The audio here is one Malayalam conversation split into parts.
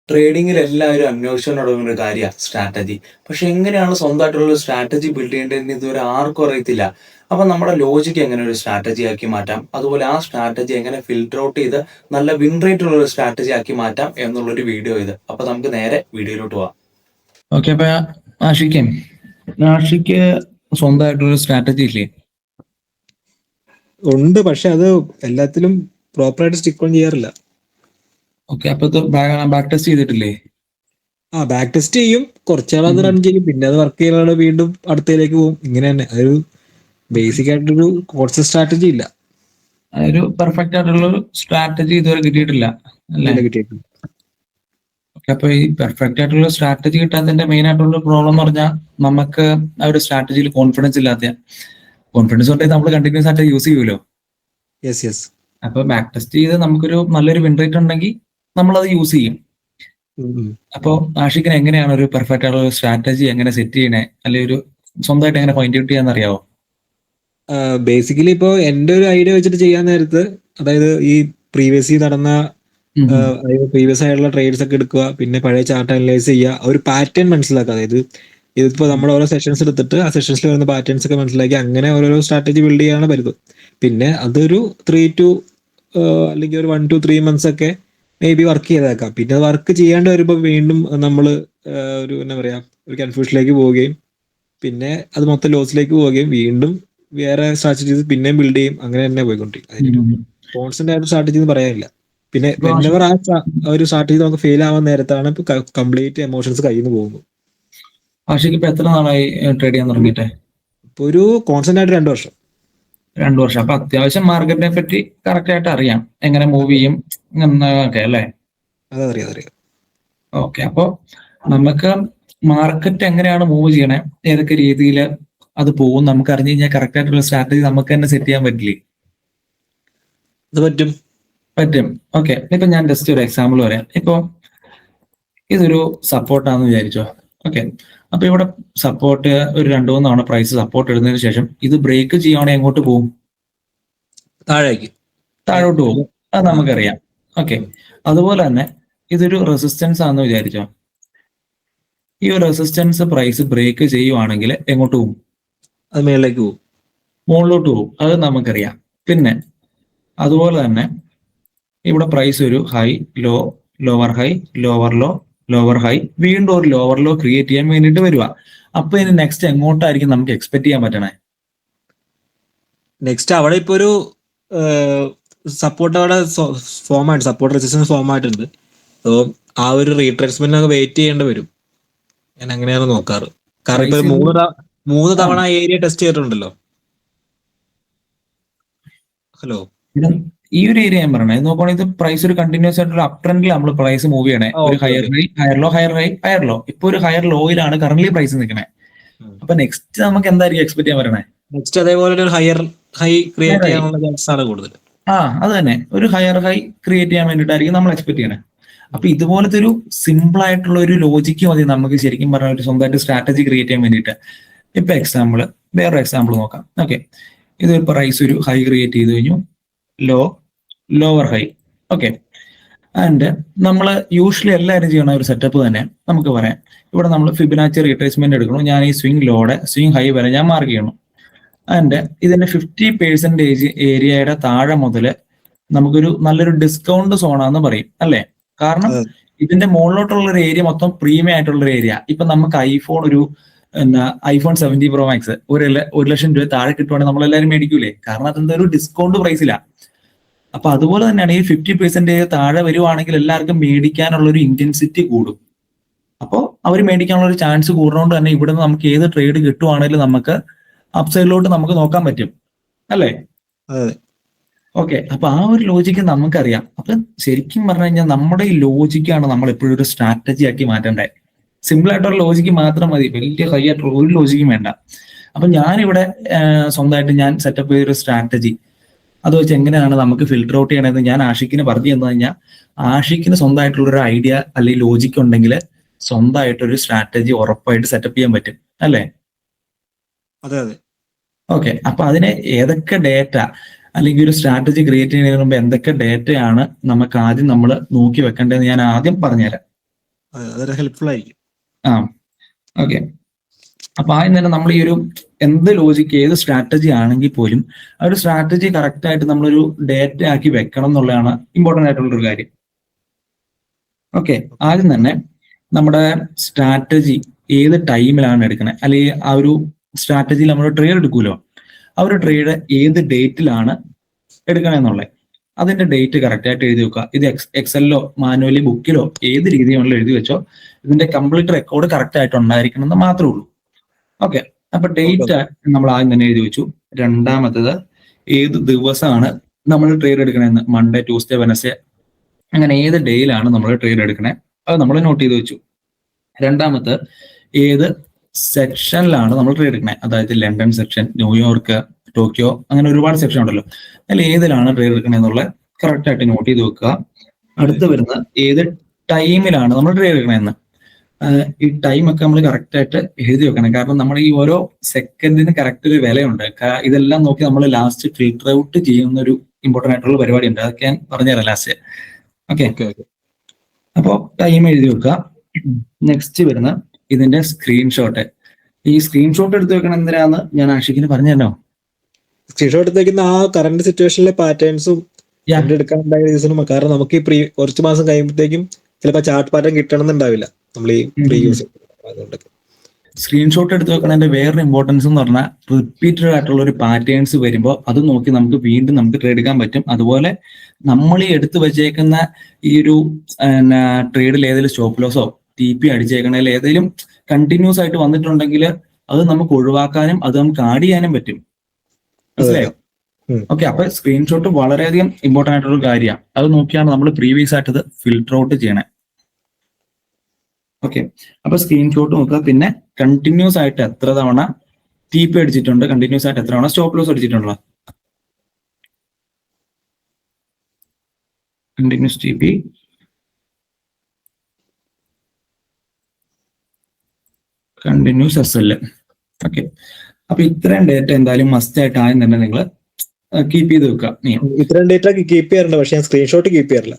ട്രേഡിങ്ങിൽ എല്ലാവരും അന്വേഷിച്ചുകൊണ്ട് നടക്കുന്ന ഒരു കാര്യമാണ് സ്ട്രാറ്റജി. പക്ഷെ എങ്ങനെയാണ് സ്വന്തമായിട്ടുള്ള ഒരു സ്ട്രാറ്റജി ബിൽഡ് ചെയ്യേണ്ടതെന്ന് ഇതുവരെ ആർക്കും അറിയത്തില്ല. അപ്പൊ നമ്മുടെ ലോജിക്ക് എങ്ങനെ ഒരു സ്ട്രാറ്റജി ആക്കി മാറ്റാം, അതുപോലെ ആ സ്ട്രാറ്റജി എങ്ങനെ ഫിൽട്ടർ ഔട്ട് ചെയ്ത് നല്ല വിൻ റേറ്റ് ഉള്ള ഒരു സ്ട്രാറ്റജി ആക്കി മാറ്റാം എന്നുള്ളൊരു വീഡിയോ ഇത്. അപ്പൊ നമുക്ക് നേരെ വീഡിയോയിലോട്ട് പോവാം. ഓക്കെ, അപ്പൊ ആഷിക്ക് സ്വന്തമായിട്ടൊരു സ്ട്രാറ്റജി ഇല്ലേ? ഉണ്ട്, പക്ഷെ അത് എല്ലാത്തിലും പ്രോപ്പറായിട്ട് സ്റ്റിക്ക് ഓൺ ചെയ്യാറില്ല. ഓക്കെ, അപ്പൊ ബാക്ക് ടെസ്റ്റ് ചെയ്തിട്ടില്ലേ? ബാക്ക് ടെസ്റ്റ് ചെയ്യും, കുറച്ചാൾ അത് റൺ ചെയ്യും, പിന്നെ അത് വർക്ക് ചെയ്യാനാണ് വീണ്ടും അടുത്തതിലേക്ക് പോകും. ഇങ്ങനെ തന്നെ അതൊരു ബേസിക് ആയിട്ടൊരു കുറച്ച് സ്ട്രാറ്റജി ഇല്ല. അതൊരു പെർഫെക്റ്റ് ആയിട്ടുള്ള സ്ട്രാറ്റജി ഇതുവരെ കിട്ടിയിട്ടില്ല അല്ലേ? കിട്ടിയിട്ടില്ല. ഓക്കെ, അപ്പൊ ഈ പെർഫെക്റ്റ് ആയിട്ടുള്ള സ്ട്രാറ്റജി കിട്ടാത്തതിന്റെ മെയിൻ ആയിട്ടുള്ള പ്രോബ്ലം എന്ന് പറഞ്ഞാൽ നമുക്ക് ആ ഒരു സ്ട്രാറ്റജിയിൽ കോൺഫിഡൻസ് ഇല്ലാത്ത. കോൺഫിഡൻസ് ഉണ്ടെങ്കിൽ നമ്മൾ കണ്ടിന്യൂസ് ആയിട്ട് യൂസ് ചെയ്യുമല്ലോ. യെസ്. അപ്പൊ ബാക്ക് ടെസ്റ്റ് ചെയ്ത് നമുക്കൊരു നല്ലൊരു വിൻ റേറ്റ് ഉണ്ടെങ്കിൽ നമ്മളത് യൂസ് ചെയ്യും. അപ്പൊ ആഷിക്കിന് എങ്ങനെയാണ് ഒരു പെർഫെക്റ്റ് ആയിട്ടുള്ള സ്ട്രാറ്റജി എങ്ങനെ സെറ്റ് ചെയ്യണേ, അല്ലെങ്കിൽ ഒരു സ്വന്തമായിട്ട് എങ്ങനെ ഫൈൻഡ് ഔട്ട് ചെയ്യാന്ന് അറിയാവോ? ബേസിക്കലി ഇപ്പോ എന്റെ ഒരു ഐഡിയ വെച്ചിട്ട് ചെയ്യാൻ നേരത്ത്, അതായത് ഈ പ്രീവിയസ്ലി നടന്ന പ്രീവിയസ് ആയിട്ടുള്ള ട്രേഡ്സ് ഒക്കെ എടുക്കുക, പിന്നെ പഴയ ചാർട്ട് അനലൈസ് ചെയ്യുക, ഒരു പാറ്റേൺ മനസ്സിലാക്കുക. അതായത് ഇതിപ്പോ നമ്മൾ ഓരോ സെഷൻസ് എടുത്തിട്ട് ആ സെഷൻസിൽ വരുന്ന പാറ്റേൺസ് ഒക്കെ മനസ്സിലാക്കി അങ്ങനെ ഓരോ സ്ട്രാറ്റജി ബിൽഡ് ചെയ്യാനാണ് പറ്റുന്നത്. പിന്നെ അതൊരു 3 to അല്ലെങ്കിൽ ഒരു 1 to 3 months ഒക്കെ മേ ബി വർക്ക് ചെയ്തേക്കാം. പിന്നെ അത് വർക്ക് ചെയ്യാണ്ട് വരുമ്പോൾ വീണ്ടും നമ്മൾ ഒരു എന്താ പറയാ ഒരു കൺഫ്യൂഷനിലേക്ക് പോവുകയും പിന്നെ അത് മൊത്തം ലോസിലേക്ക് പോവുകയും വീണ്ടും വേറെ സ്ട്രാറ്റജീസ് പിന്നെയും ബിൽഡ് ചെയ്യും. അങ്ങനെ തന്നെ പോയിക്കൊണ്ടിരിക്കും. കോൺസ്റ്റന്റ് ആയിട്ട് സ്ട്രാറ്റജി എന്ന് പറയാനില്ല. പിന്നെ വെന്നെവർ ആ ഒരു സ്ട്രാറ്റജി നമുക്ക് ഫെയിൽ ആവാൻ നേരത്താണ് കംപ്ലീറ്റ് എമോഷൻസ് കയ്യിൽ നിന്ന് പോകുന്നത്. ആഷിക്ക് ഇപ്പൊ എത്ര നാളായി ട്രേഡ് ചെയ്യാൻ തുടങ്ങിയിട്ടെ? ഇപ്പൊ ഒരു കോൺസ്റ്റന്റ് ആയിട്ട് 2 വർഷം. 2 വർഷം. അപ്പൊ അത്യാവശ്യം മാർക്കറ്റിനെ പറ്റി കറക്റ്റ് ആയിട്ട് അറിയാം, എങ്ങനെ മൂവ് ചെയ്യും ഒക്കെ അല്ലേ? അതറിയാം. ഓക്കെ, അപ്പൊ നമുക്ക് മാർക്കറ്റ് എങ്ങനെയാണ് മൂവ് ചെയ്യണേ, ഏതൊക്കെ രീതിയിൽ അത് പോകും നമുക്ക് അറിഞ്ഞു കഴിഞ്ഞാൽ കറക്റ്റ് ആയിട്ടുള്ള സ്ട്രാറ്റജി നമുക്ക് തന്നെ സെറ്റ് ചെയ്യാൻ പറ്റില്ലേ? അത് പറ്റും. ഓക്കെ, ഇപ്പൊ ഞാൻ ജസ്റ്റ് ഒരു എക്സാമ്പിൾ പറയാം. ഇപ്പൊ ഇതൊരു സപ്പോർട്ടാന്ന് വിചാരിച്ചോ. ഓക്കെ, അപ്പൊ ഇവിടെ സപ്പോർട്ട് ഒരു 2-3 തവണ പ്രൈസ് സപ്പോർട്ട് ഇടുന്നതിന് ശേഷം ഇത് ബ്രേക്ക് ചെയ്യുവാണെങ്കിൽ എങ്ങോട്ട് പോകും? താഴോട്ട് പോകും. അത് നമുക്കറിയാം. ഓക്കെ, അതുപോലെ തന്നെ ഇതൊരു റെസിസ്റ്റൻസ് ആണെന്ന് വിചാരിച്ചോ. ഈ ഒരു റെസിസ്റ്റൻസ് പ്രൈസ് ബ്രേക്ക് ചെയ്യുവാണെങ്കിൽ എങ്ങോട്ട് പോകും? അത് മേളിലേക്ക് പോകും, മുകളിലോട്ട് പോകും. അത് നമുക്കറിയാം. പിന്നെ അതുപോലെ തന്നെ ഇവിടെ പ്രൈസ് ഒരു high low lower high lower low lower high വീണ്ടും ഒരു ലോവർ ലോ ക്രിയേറ്റ് ചെയ്യാൻ വേണ്ടിയിട്ട് വരിക. അപ്പൊ ഇനി നെക്സ്റ്റ് എങ്ങോട്ടായിരിക്കും നമുക്ക് എക്സ്പെക്ട് ചെയ്യാൻ പറ്റണേ? നെക്സ്റ്റ് അവിടെ ഇപ്പൊ ഒരു സപ്പോർട്ട് അവിടെ ഫോം ആയിട്ട്, സപ്പോർട്ട് റെസിസ്റ്റൻസ് ഫോം ആയിട്ടുണ്ട്. സോ ആ ഒരു റീട്രേസ്മെന്റ് ഒക്കെ വെയിറ്റ് ചെയ്യേണ്ടി വരും. ഞാൻ അങ്ങനെയാണ് നോക്കാറ്. കാരണം ഇപ്പൊ 3 തവണ ഏരിയ ടെസ്റ്റ് ചെയ്തിട്ടുണ്ടല്ലോ. ഹലോ, ഈ ഒരു ഏരിയ ഞാൻ പറയണേ നോക്കുകയാണെങ്കിൽ ഇത് പ്രൈസ് ഒരു കണ്ടിന്യൂസ് ആയിട്ടുള്ള അപ് ട്രെൻഡിൽ നമ്മൾ പ്രൈസ് മൂവ് ചെയ്യണേ. ഒരു higher high higher low higher high higher low. ഇപ്പൊ ഒരു ഹയർ ലോയിലാണ് കറന്റ് പ്രൈസ് നിൽക്കണേ. അപ്പൊ നെക്സ്റ്റ് നമുക്ക് എന്തായിരിക്കും എക്സ്പെക്ട് ചെയ്യാൻ പറയണേ? നെക്സ്റ്റ് അതേപോലെ ഒരു ഹയർ ഹൈ ക്രിയേറ്റ് ചെയ്യാനുള്ള ചാൻസ് ആണ് കൂടുതൽ. അത് തന്നെ, ഒരു ഹയർ ഹൈ ക്രിയേറ്റ് ചെയ്യാൻ വേണ്ടിയിട്ടായിരിക്കും നമ്മൾ എക്സ്പെക്ട് ചെയ്യണേ. അപ്പൊ ഇതുപോലത്തെ ഒരു സിമ്പിൾ ആയിട്ടുള്ള ഒരു ലോജിക്ക് മതി നമുക്ക് ശരിക്കും പറഞ്ഞ ഒരു സ്വന്തമായിട്ട് സ്ട്രാറ്റജി ക്രിയേറ്റ് ചെയ്യാൻ വേണ്ടിയിട്ട്. ഇപ്പൊ വേറൊരു എക്സാമ്പിൾ നോക്കാം. ഓക്കെ, ഇത് പ്രൈസ് ഒരു ഹൈ ക്രിയേറ്റ് ചെയ്ത് കഴിഞ്ഞു, ലോവർ ഹൈ. ഓക്കെ, ആൻഡ് നമ്മൾ യൂഷ്വലി എല്ലാവരും ചെയ്യണ ഒരു സെറ്റപ്പ് തന്നെ നമുക്ക് പറയാം. ഇവിടെ നമ്മൾ ഫിബനാച്ചി റീട്രേസ്മെന്റ് എടുക്കണം. ഞാൻ ഈ സ്വിംഗ് ഹൈ വരെ ഞാൻ മാർക്ക് ചെയ്യണം. ആൻഡ് ഇതിന്റെ 50% ഏരിയയുടെ താഴെ മുതൽ നമുക്കൊരു നല്ലൊരു ഡിസ്കൗണ്ട് സോണാന്ന് പറയും അല്ലേ? കാരണം ഇതിന്റെ മുകളിലോട്ടുള്ള ഒരു ഏരിയ മൊത്തം പ്രീമിയം ആയിട്ടുള്ള ഒരു ഏരിയ. ഇപ്പൊ നമുക്ക് ഐഫോൺ 17 Pro Max 1 ലക്ഷം രൂപ താഴെ കിട്ടുവാണെങ്കിൽ നമ്മളെല്ലാവരും മേടിക്കൂലേ? കാരണം അതെന്താ ഒരു ഡിസ്കൗണ്ട് പ്രൈസിലാണ്. അപ്പൊ അതുപോലെ തന്നെയാണ് ഈ 50% താഴെ വരുവാണെങ്കിൽ എല്ലാവർക്കും മേടിക്കാനുള്ള ഒരു ഇന്റൻസിറ്റി കൂടും. അപ്പോൾ അവർ മേടിക്കാനുള്ള ഒരു ചാൻസ് കൂടുന്നതുകൊണ്ട് തന്നെ ഇവിടെ നിന്ന് നമുക്ക് ഏത് ട്രേഡ് കിട്ടുവാണെങ്കിലും നമുക്ക് അപ്സൈഡിലോട്ട് നമുക്ക് നോക്കാൻ പറ്റും അല്ലേ? ഓക്കെ, അപ്പൊ ആ ഒരു ലോജിക്ക് നമുക്കറിയാം. അപ്പൊ ശരിക്കും പറഞ്ഞു കഴിഞ്ഞാൽ നമ്മുടെ ഈ ലോജിക്കാണ് നമ്മൾ എപ്പോഴും ഒരു സ്ട്രാറ്റജി ആക്കി മാറ്റേണ്ടത്. സിമ്പിൾ ആയിട്ടുള്ള ലോജിക്ക് മാത്രം മതി, വലിയ ഹൈ ആയിട്ടുള്ള ഒരു ലോജിക്കും വേണ്ട. അപ്പൊ ഞാനിവിടെ സ്വന്തമായിട്ട് ഞാൻ സെറ്റപ്പ് ചെയ്തൊരു സ്ട്രാറ്റജി അത് വെച്ച് എങ്ങനെയാണ് നമുക്ക് ഫിൽട്ടർ ഔട്ട് ചെയ്യണമെന്ന് ഞാൻ ആഷിക്കിന് പറഞ്ഞു തന്നു കഴിഞ്ഞാൽ ആഷിക്കിന് സ്വന്തമായിട്ടുള്ള ഒരു ഐഡിയ അല്ലെങ്കിൽ ലോജിക്ക് ഉണ്ടെങ്കിൽ സ്വന്തമായിട്ടൊരു സ്ട്രാറ്റജി ഉറപ്പായിട്ട് സെറ്റപ്പ് ചെയ്യാൻ പറ്റും അല്ലേ? അതെ. ഓക്കെ, അപ്പൊ അതിന് ഏതൊക്കെ ഡേറ്റ അല്ലെങ്കിൽ ഒരു സ്ട്രാറ്റജി ക്രിയേറ്റ് ചെയ്യുന്നതിന് മുമ്പ് എന്തൊക്കെ ഡേറ്റയാണ് നമുക്ക് ആദ്യം നമ്മൾ നോക്കി വെക്കേണ്ടതെന്ന് ഞാൻ ആദ്യം പറഞ്ഞുതരാം. അതൊരു ഹെൽപ്ഫുൾ ആയിരിക്കും. ആ ഓക്കെ. അപ്പൊ ആദ്യം തന്നെ നമ്മൾ ഈ ഒരു എന്ത് ലോജിക്ക് ഏത് സ്ട്രാറ്റജി ആണെങ്കിൽ പോലും ആ ഒരു സ്ട്രാറ്റജി കറക്റ്റ് ആയിട്ട് നമ്മളൊരു ഡേറ്റ ആക്കി വെക്കണം എന്നുള്ളതാണ് ഇമ്പോർട്ടന്റ് ആയിട്ടുള്ള ഒരു കാര്യം. ഓക്കെ, ആദ്യം തന്നെ നമ്മുടെ സ്ട്രാറ്റജി ഏത് ടൈമിലാണ് എടുക്കുന്നത്, അല്ലെങ്കിൽ ആ ഒരു സ്ട്രാറ്റജിയിൽ നമ്മൾ ട്രേഡ് എടുക്കുമല്ലോ, ആ ഒരു ട്രേഡ് ഏത് ഡേറ്റിലാണ് എടുക്കണേ എന്നുള്ളത് അതിന്റെ ഡേറ്റ് കറക്റ്റ് ആയിട്ട് എഴുതി വെക്കുക. ഇത് എക്സലിലോ മാനുവലി ബുക്കിലോ ഏത് രീതിയിലാണല്ലോ എഴുതി വെച്ചോ, ഇതിന്റെ കംപ്ലീറ്റ് റെക്കോർഡ് കറക്റ്റ് ആയിട്ട് ഉണ്ടായിരിക്കണം എന്ന് മാത്രമേ ഉള്ളൂ. ഓക്കെ, അപ്പൊ ഡേറ്റ് നമ്മൾ ആദ്യം തന്നെ എഴുതി വെച്ചു. രണ്ടാമത്തത് ഏത് ദിവസമാണ് നമ്മൾ ട്രേഡ് എടുക്കണമെന്ന്, മൺഡേ, ട്യൂസ്ഡേ, വെനസ്ഡേ, അങ്ങനെ ഏത് ഡേയിലാണ് നമ്മൾ ട്രേഡ് എടുക്കണേ അത് നമ്മൾ നോട്ട് ചെയ്ത് വെച്ചു. രണ്ടാമത്തെ ഏത് സെക്ഷനിലാണ് നമ്മൾ ട്രേഡ് എടുക്കണേ, അതായത് ലണ്ടൻ സെക്ഷൻ, ന്യൂയോർക്ക്, ടോക്കിയോ, അങ്ങനെ ഒരുപാട് സെക്ഷൻ ഉണ്ടല്ലോ, അതിൽ ഏതിലാണ് ട്രേഡ് എടുക്കണേ എന്നുള്ളത് കറക്റ്റ് ആയിട്ട് നോട്ട് ചെയ്ത് വെക്കുക. അടുത്ത് വരുന്ന ഏത് ടൈമിലാണ് നമ്മൾ ട്രേഡ് എടുക്കണമെന്ന്, ഈ ടൈം ഒക്കെ നമ്മൾ കറക്റ്റ് ആയിട്ട് എഴുതി വെക്കണം. കാരണം നമ്മുടെ ഈ ഓരോ സെക്കൻഡിന് കറക്റ്റ് ഒരു വിലയുണ്ട്. ഇതെല്ലാം നോക്കി നമ്മൾ ലാസ്റ്റ് ഫിൽട്ടർ ഔട്ട് ചെയ്യുന്ന ഒരു ഇമ്പോർട്ടന്റ് ആയിട്ടുള്ള പരിപാടി ഉണ്ട്, അതൊക്കെ ഞാൻ പറഞ്ഞുതരാം ലാസ്റ്റ്. ഓക്കെ, അപ്പോ ടൈം എഴുതി വെക്കുക. നെക്സ്റ്റ് വരുന്ന ഇതിന്റെ സ്ക്രീൻഷോട്ട്. ഈ സ്ക്രീൻഷോട്ട് എടുത്ത് വെക്കണം എന്തിനാന്ന് ഞാൻ ആഷിക്കിന് പറഞ്ഞല്ലോ. സ്ക്രീൻഷോട്ട് എടുത്ത് വെക്കുന്ന ആ കറന്റ് സിറ്റുവേഷനിലെ പാറ്റേൺസും എടുക്കാനുണ്ടായ റീസണും, കാരണം നമുക്ക് ഈ കുറച്ച് മാസം കഴിയുമ്പോഴത്തേക്കും ചിലപ്പോൾ ചാർട്ട് പാറ്റേൺ കിട്ടണമെന്നുണ്ടാവില്ല നമ്മൾ ഈ പ്രീ യൂസ്. അതുകൊണ്ടൊക്കെ സ്ക്രീൻഷോട്ട് എടുത്ത് വെക്കണതിന്റെ വേറൊരു ഇമ്പോർട്ടൻസ് എന്ന് പറഞ്ഞാൽ റിപ്പീറ്റഡ് ആയിട്ടുള്ള ഒരു പാറ്റേൺസ് വരുമ്പോൾ അത് നോക്കി നമുക്ക് വീണ്ടും നമുക്ക് ട്രേഡ് എടുക്കാൻ പറ്റും. അതുപോലെ നമ്മൾ ഈ എടുത്തു വെച്ചേക്കുന്ന ഈ ഒരു ട്രേഡിൽ ഏതെങ്കിലും സ്റ്റോപ്പ് ലോസോ TP അടിച്ചേക്കണതിൽ ഏതെങ്കിലും കണ്ടിന്യൂസ് ആയിട്ട് വന്നിട്ടുണ്ടെങ്കിൽ അത് നമുക്ക് ഒഴിവാക്കാനും അത് നമുക്ക് ആഡ് ചെയ്യാനും പറ്റും. മനസ്സിലായോ? ഓക്കെ, അപ്പൊ സ്ക്രീൻഷോട്ട് വളരെയധികം ഇമ്പോർട്ടന്റ് ആയിട്ടുള്ള കാര്യമാണ്. അത് നോക്കിയാണ് നമ്മൾ പ്രീവിയസ് ആയിട്ട് ഇത് ഫിൽട്ടർ ഔട്ട് ചെയ്യണേ. ഓക്കെ, അപ്പൊ സ്ക്രീൻഷോട്ട് നോക്കുക. പിന്നെ കണ്ടിന്യൂസ് ആയിട്ട് എത്ര തവണ TP അടിച്ചിട്ടുണ്ട്, കണ്ടിന്യൂസ് ആയിട്ട് എത്ര തവണ സ്റ്റോപ്പ് ലോസ് അടിച്ചിട്ടുണ്ടോ, continuous TP, continuous SL. Okay, അപ്പൊ ഇത്രയും ഡേറ്റ എന്തായാലും മസ്റ്റ് ആയിട്ട് ആദ്യം തന്നെ നിങ്ങൾ കീപ്പ് ചെയ്ത് വെക്കുക. ഇത്രയും ഡേറ്റ കീപ്പ് ചെയ്യാറുണ്ട്, പക്ഷെ ഞാൻ സ്ക്രീൻഷോട്ട് കീപ്പ് ചെയ്യാറില്ല.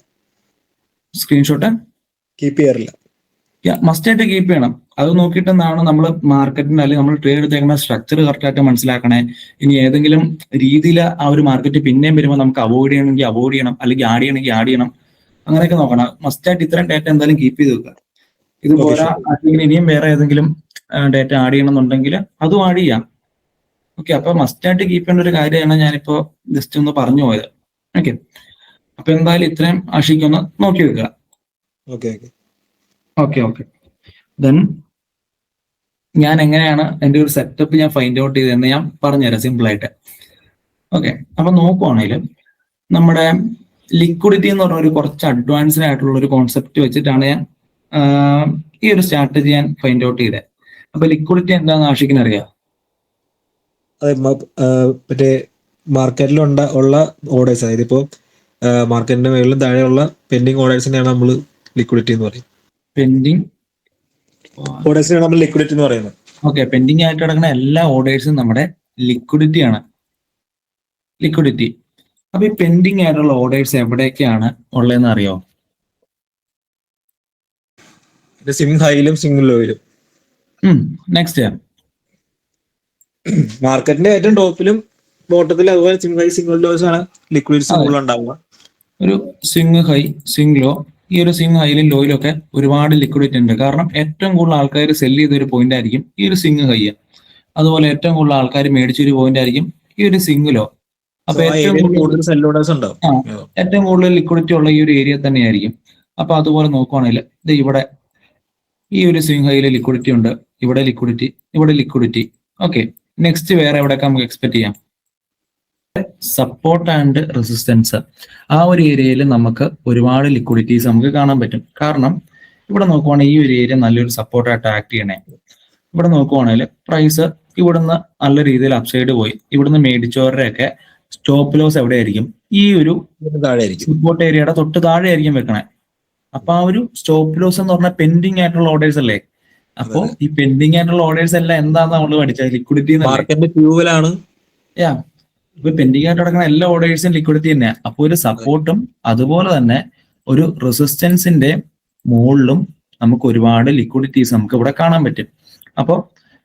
സ്ക്രീൻഷോട്ട് കീപ്പ് ചെയ്യാറില്ല, മസ്റ്റ് ആയിട്ട് കീപ്പ് ചെയ്യണം. അത് നോക്കിയിട്ടെന്താണ് നമ്മൾ മാർക്കറ്റിന് അല്ലെങ്കിൽ നമ്മൾ ട്രേഡ് എടുത്തേക്കുന്ന സ്ട്രക്ചർ കറക്റ്റ് ആയിട്ട് മനസ്സിലാക്കണേ. ഇനി ഏതെങ്കിലും രീതിയിൽ ആ ഒരു മാർക്കറ്റ് പിന്നെയും വരുമ്പോൾ നമുക്ക് അവോയ്ഡ് ചെയ്യണമെങ്കിൽ അവോയ്ഡ് ചെയ്യണം, അല്ലെങ്കിൽ ആഡ് ചെയ്യണമെങ്കിൽ ആഡ് ചെയ്യണം, അങ്ങനെയൊക്കെ നോക്കണം. മസ്റ്റ് ആയിട്ട് ഇത്രയും ഡേറ്റ എന്തായാലും കീപ്പ് ചെയ്ത് വെക്കുക. ഇത് പോരാ, ഇനിയും വേറെ ഏതെങ്കിലും ഡേറ്റ ആഡ് ചെയ്യണമെന്നുണ്ടെങ്കിൽ അതും ആഡ് ചെയ്യാം. ഓക്കെ, അപ്പൊ മസ്റ്റ് ആയിട്ട് കീപ്പ് ചെയ്യേണ്ട ഒരു കാര്യമാണ് ഞാനിപ്പോ ജസ്റ്റ് ഒന്ന് പറഞ്ഞു പോയത്. ഓക്കെ, അപ്പൊ എന്തായാലും ഇത്രയും ആഷിക്കൊന്ന് നോക്കി വെക്കുക. ഓക്കെ. ദെൻ ഞാൻ എങ്ങനെയാണ് എൻ്റെ ഒരു സെറ്റപ്പ് ഞാൻ ഫൈൻഡ് ഔട്ട് ചെയ്തതെന്ന് ഞാൻ പറഞ്ഞുതരാം സിമ്പിൾ ആയിട്ട്. ഓക്കെ, അപ്പൊ നോക്കുവാണെങ്കിൽ നമ്മുടെ ലിക്വിഡിറ്റി എന്ന് പറഞ്ഞ ഒരു കുറച്ച് അഡ്വാൻസ്ഡ് ആയിട്ടുള്ള ഒരു കോൺസെപ്റ്റ് വെച്ചിട്ടാണ് ഞാൻ ഈ ഒരു സ്ട്രാറ്റജി ഞാൻ ഫൈൻഡ് ഔട്ട് ചെയ്തത്. അപ്പൊ ലിക്വിഡിറ്റി എന്താണെന്ന് ആഷിക്കിന് അറിയാം? അതെ, മറ്റേ മാർക്കറ്റിൽ ഉള്ള ഓർഡേഴ്സ്, അതായത് ഇപ്പോൾ മാർക്കറ്റിന്റെ മുകളിലും താഴെയുള്ള പെൻഡിങ് ഓർഡേഴ്സിനെയാണ് നമ്മൾ ലിക്വിഡിറ്റി എന്ന് പറയുന്നത്. പെൻഡിങ് ഓർഡേഴ്സിനാണ് നമ്മൾ ലിക്വിഡിറ്റി എന്ന് പറയുന്നത്. ഓക്കെ, പെൻഡിങ് ആയിട്ട് കിടക്കുന്ന എല്ലാ ഓർഡേഴ്സും നമ്മുടെ ലിക്വിഡിറ്റി ആണ്. ലിക്വിഡിറ്റി. അപ്പൊ ഈ പെൻഡിങ് ആയിട്ടുള്ള ഓർഡേഴ്സ് എവിടെയൊക്കെയാണ് ഉള്ളതെന്ന് അറിയോ? സ്വിംഗ് ഹൈയിലും സ്വിംഗ് ലോയിലും. നെക്സ്റ്റ് മാർക്കറ്റിന്റെ ഏറ്റവും ടോപ്പിലും ബോട്ടത്തിലും അതുപോലെ സ്വിംഗ് ഹൈ സ്വിംഗ് ലോസ് ആണ് ലിക്വിഡിറ്റി കൂടുതൽ ഉണ്ടാവുക. ഒരു സ്വിംഗ് ഹൈ സ്വിംഗ് ലോ, ഈ ഒരു സ്വിംഗ് ഹൈയിലും ലോയിലും ഒക്കെ ഒരുപാട് ലിക്വിഡിറ്റി ഉണ്ട്. കാരണം ഏറ്റവും കൂടുതൽ ആൾക്കാർ സെല് ചെയ്ത ഒരു പോയിന്റ് ആയിരിക്കും ഈ ഒരു സ്വിംഗ് ഹൈ. അതുപോലെ ഏറ്റവും കൂടുതൽ ആൾക്കാർ മേടിച്ചൊരു പോയിന്റ് ആയിരിക്കും ഈ ഒരു സ്വിംഗ് ലോ. അപ്പൊ ഏറ്റവും കൂടുതൽ ലിക്വിഡിറ്റി ഉള്ള ഈ ഒരു ഏരിയ തന്നെയായിരിക്കും. അപ്പൊ അതുപോലെ നോക്കുവാണെങ്കിൽ ഇത് ഇവിടെ ഈ ഒരു സ്വിംഗ് ഹൈയിൽ ലിക്വിഡിറ്റി ഉണ്ട്, ഇവിടെ ലിക്വിഡിറ്റി, ഇവിടെ ലിക്വിഡിറ്റി. ഓക്കെ, നെക്സ്റ്റ് വേറെ എവിടെയൊക്കെ നമുക്ക് എക്സ്പെക്ട് ചെയ്യാം? Support and resistance. ആ ഒരു ഏരിയയിൽ നമുക്ക് ഒരുപാട് ലിക്വിഡിറ്റീസ് നമുക്ക് കാണാൻ പറ്റും. കാരണം ഇവിടെ നോക്കുവാണെങ്കിൽ ഈ ഒരു ഏരിയ നല്ലൊരു സപ്പോർട്ടായിട്ട് ആക്ട് ചെയ്യണേ. ഇവിടെ നോക്കുവാണെങ്കിൽ പ്രൈസ് ഇവിടുന്ന് നല്ല രീതിയിൽ അപ്സൈഡ് പോയി, ഇവിടുന്ന് മേടിച്ചവരുടെയൊക്കെ സ്റ്റോപ്പ് ലോസ് എവിടെയായിരിക്കും? ഈ ഒരു സപ്പോർട്ട് ഏരിയയുടെ തൊട്ട് താഴെ ആയിരിക്കും വെക്കണേ. അപ്പൊ ആ ഒരു സ്റ്റോപ്പ് ലോസ് എന്ന് പറഞ്ഞാൽ പെൻഡിങ് ആയിട്ടുള്ള ഓർഡേഴ്സ് അല്ലേ? അപ്പോ ഈ പെൻഡിങ് ആയിട്ടുള്ള ഓർഡേഴ്സ് എല്ലാം എന്താന്ന് നമ്മൾ പഠിച്ചത്? ലിക്വിഡിറ്റി. ഇപ്പൊ പെൻഡിങ് ആയിട്ട് കിടക്കുന്ന എല്ലാ ഓർഡേഴ്സും ലിക്വിഡിറ്റി തന്നെയാണ്. അപ്പൊ ഒരു സപ്പോർട്ടും അതുപോലെ തന്നെ ഒരു റെസിസ്റ്റൻസിന്റെ മുകളിലും നമുക്ക് ഒരുപാട് ലിക്വിഡിറ്റീസ് നമുക്ക് ഇവിടെ കാണാൻ പറ്റും. അപ്പോൾ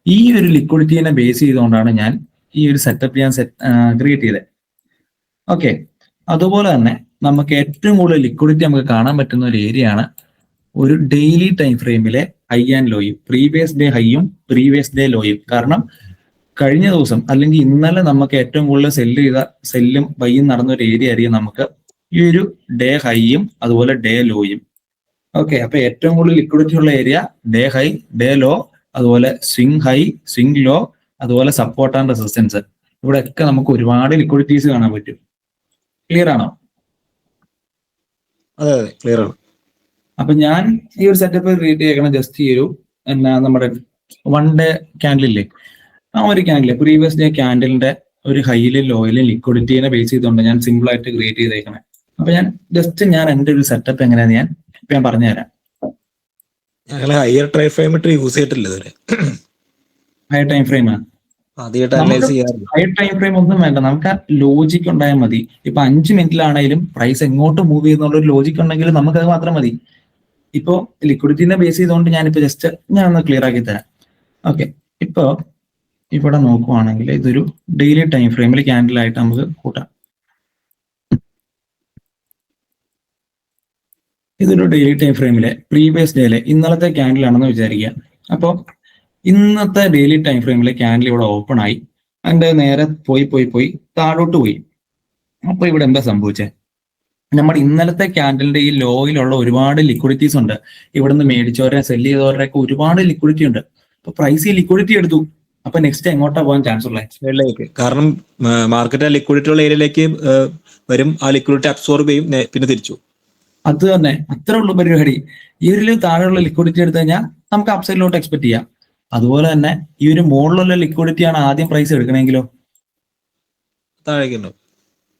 ഈ ഒരു ലിക്വിഡിറ്റീനെ ബേസ് ചെയ്തുകൊണ്ടാണ് ഞാൻ ഈ ഒരു സെറ്റപ്പ് ഞാൻ ക്രിയേറ്റ് ചെയ്തത്. ഓക്കെ, അതുപോലെ തന്നെ നമുക്ക് ഏറ്റവും കൂടുതൽ ലിക്വിഡിറ്റി നമുക്ക് കാണാൻ പറ്റുന്ന ഒരു ഏരിയ ആണ് ഒരു ഡെയിലി ടൈം ഫ്രെയിമിലെ ഹൈ ആൻഡ് ലോയും, പ്രീവിയസ് ഡേ ഹൈയും പ്രീവിയസ് ഡേ ലോയും. കാരണം കഴിഞ്ഞ ദിവസം അല്ലെങ്കിൽ ഇന്നലെ നമുക്ക് ഏറ്റവും കൂടുതൽ സെല്ലും ബൈയും നടന്ന ഒരു ഏരിയ ആയിരിക്കും നമുക്ക് ഈ ഒരു ഡേ ഹൈയും അതുപോലെ ഡേ ലോയും. ഓക്കെ, അപ്പൊ ഏറ്റവും കൂടുതൽ ലിക്വിഡിറ്റി ഉള്ള area day high, day low, അതുപോലെ സ്വിംഗ് ഹൈ, സ്വിംഗ് ലോ, അതുപോലെ സപ്പോർട്ട് ആൻഡ് റെസിസ്റ്റൻസ്. ഇവിടെയൊക്കെ നമുക്ക് ഒരുപാട് ലിക്വിഡിറ്റീസ് കാണാൻ പറ്റും. ക്ലിയർ ആണോ? അതെ, ക്ലിയർ ആണ്. അപ്പൊ ഞാൻ ഈ ഒരു സെറ്റപ്പ് ക്രിയേറ്റ് ചെയ്യണം ജസ്റ്റ് ഈ ഒരു നമ്മുടെ 1 ഡേ ക്യാൻഡിലില്ലേ, ആ ഒരു ക്യാൻഡിൽ പ്രീവിയസ് ഡേ ക്യാൻഡിലിന്റെ ഒരു ഹൈയിലും ലോയിലും ലിക്വിഡിറ്റിനെ ബേസ് ചെയ്തുകൊണ്ട് ഞാൻ സിമ്പിൾ ആയിട്ട് ക്രിയേറ്റ് ചെയ്തേക്കണേ. അപ്പൊ ഞാൻ എന്റെ ഒരു സെറ്റപ്പ് എങ്ങനെയാന്ന് ഞാൻ പറഞ്ഞുതരാം. ഞങ്ങൾ ഹയർ ടൈം ഫ്രെയിം യൂസ് ചെയ്തിട്ടില്ല ഇതുവരെ. ഹൈ ടൈം ഫ്രെയിം ആണ് ആദ്യമായിട്ട് അനലൈസ് ചെയ്യാറില്ല. ഹൈ ടൈം ഫ്രെയിം ഒന്നും വേണ്ട, നമുക്ക് ആ ലോജിക് ഉണ്ടായാൽ മതി. ഇപ്പൊ 5 മിനിറ്റിലാണെങ്കിലും പ്രൈസ് എങ്ങോട്ട് മൂവ് ചെയ്യുന്നുള്ള ഒരു ലോജിക് ഉണ്ടെങ്കിൽ നമുക്കത് മാത്രം മതി. ഇപ്പോ ലിക്വിഡിറ്റിനെ ബേസ് ചെയ്തുകൊണ്ട് ഞാൻ ഒന്ന് ക്ലിയർ ആക്കി തരാം. ഓക്കെ, ഇപ്പോ ഇവിടെ നോക്കുവാണെങ്കിൽ ഇതൊരു ഡെയിലി ടൈം ഫ്രെയിമിൽ ക്യാൻഡിലായിട്ട് നമുക്ക് കൂട്ടാം. ഇതൊരു ഡെയിലി ടൈം ഫ്രെയിമിലെ പ്രീവിയസ് ഡേയിലെ ഇന്നലത്തെ ക്യാൻഡിലാണെന്ന് വിചാരിക്കുക. അപ്പോൾ ഇന്നത്തെ ഡെയിലി ടൈം ഫ്രെയിമിലെ ക്യാൻഡിൽ ഇവിടെ ഓപ്പൺ ആയി, അതിന്റെ നേരെ പോയി താഴോട്ട് പോയി. അപ്പൊ ഇവിടെ എന്താ സംഭവിച്ചത്? നമ്മുടെ ഇന്നലത്തെ ക്യാൻഡലിന്റെ ഈ ലോയിലുള്ള ഒരുപാട് ലിക്വിഡിറ്റീസ് ഉണ്ട്. ഇവിടുന്ന് മേടിച്ചവരെ സെല് ചെയ്തവരുടെ ഒക്കെ ഒരുപാട് ലിക്വിഡിറ്റി ഉണ്ട്. അപ്പൊ പ്രൈസ് ഈ ലിക്വിഡിറ്റി എടുത്തു. അപ്പൊ നെക്സ്റ്റ് എങ്ങോട്ടാ പോകാൻ ചാൻസ് ഉള്ളത്? കാരണം മാർക്കറ്റ് ആ ലിക്വിഡിറ്റി ഉള്ള ഏരിയയിലേക്ക് വരും, ആ ലിക്വിഡിറ്റി അബ്സോർബ് ചെയ്യും, പിന്നെ തിരിച്ചു. അത് തന്നെ, അത്ര ഉള്ളു പരിപാടി. ഈ ഒരു താഴെയുള്ള ലിക്വിഡിറ്റി എടുത്തു കഴിഞ്ഞാൽ നമുക്ക് അപ്സൈഡിലോട്ട് എക്സ്പെക്ട് ചെയ്യാം. അതുപോലെ തന്നെ ഈ ഒരു മുകളിലുള്ള ലിക്വിഡിറ്റി ആണ് ആദ്യം പ്രൈസ് എടുക്കണമെങ്കിലോ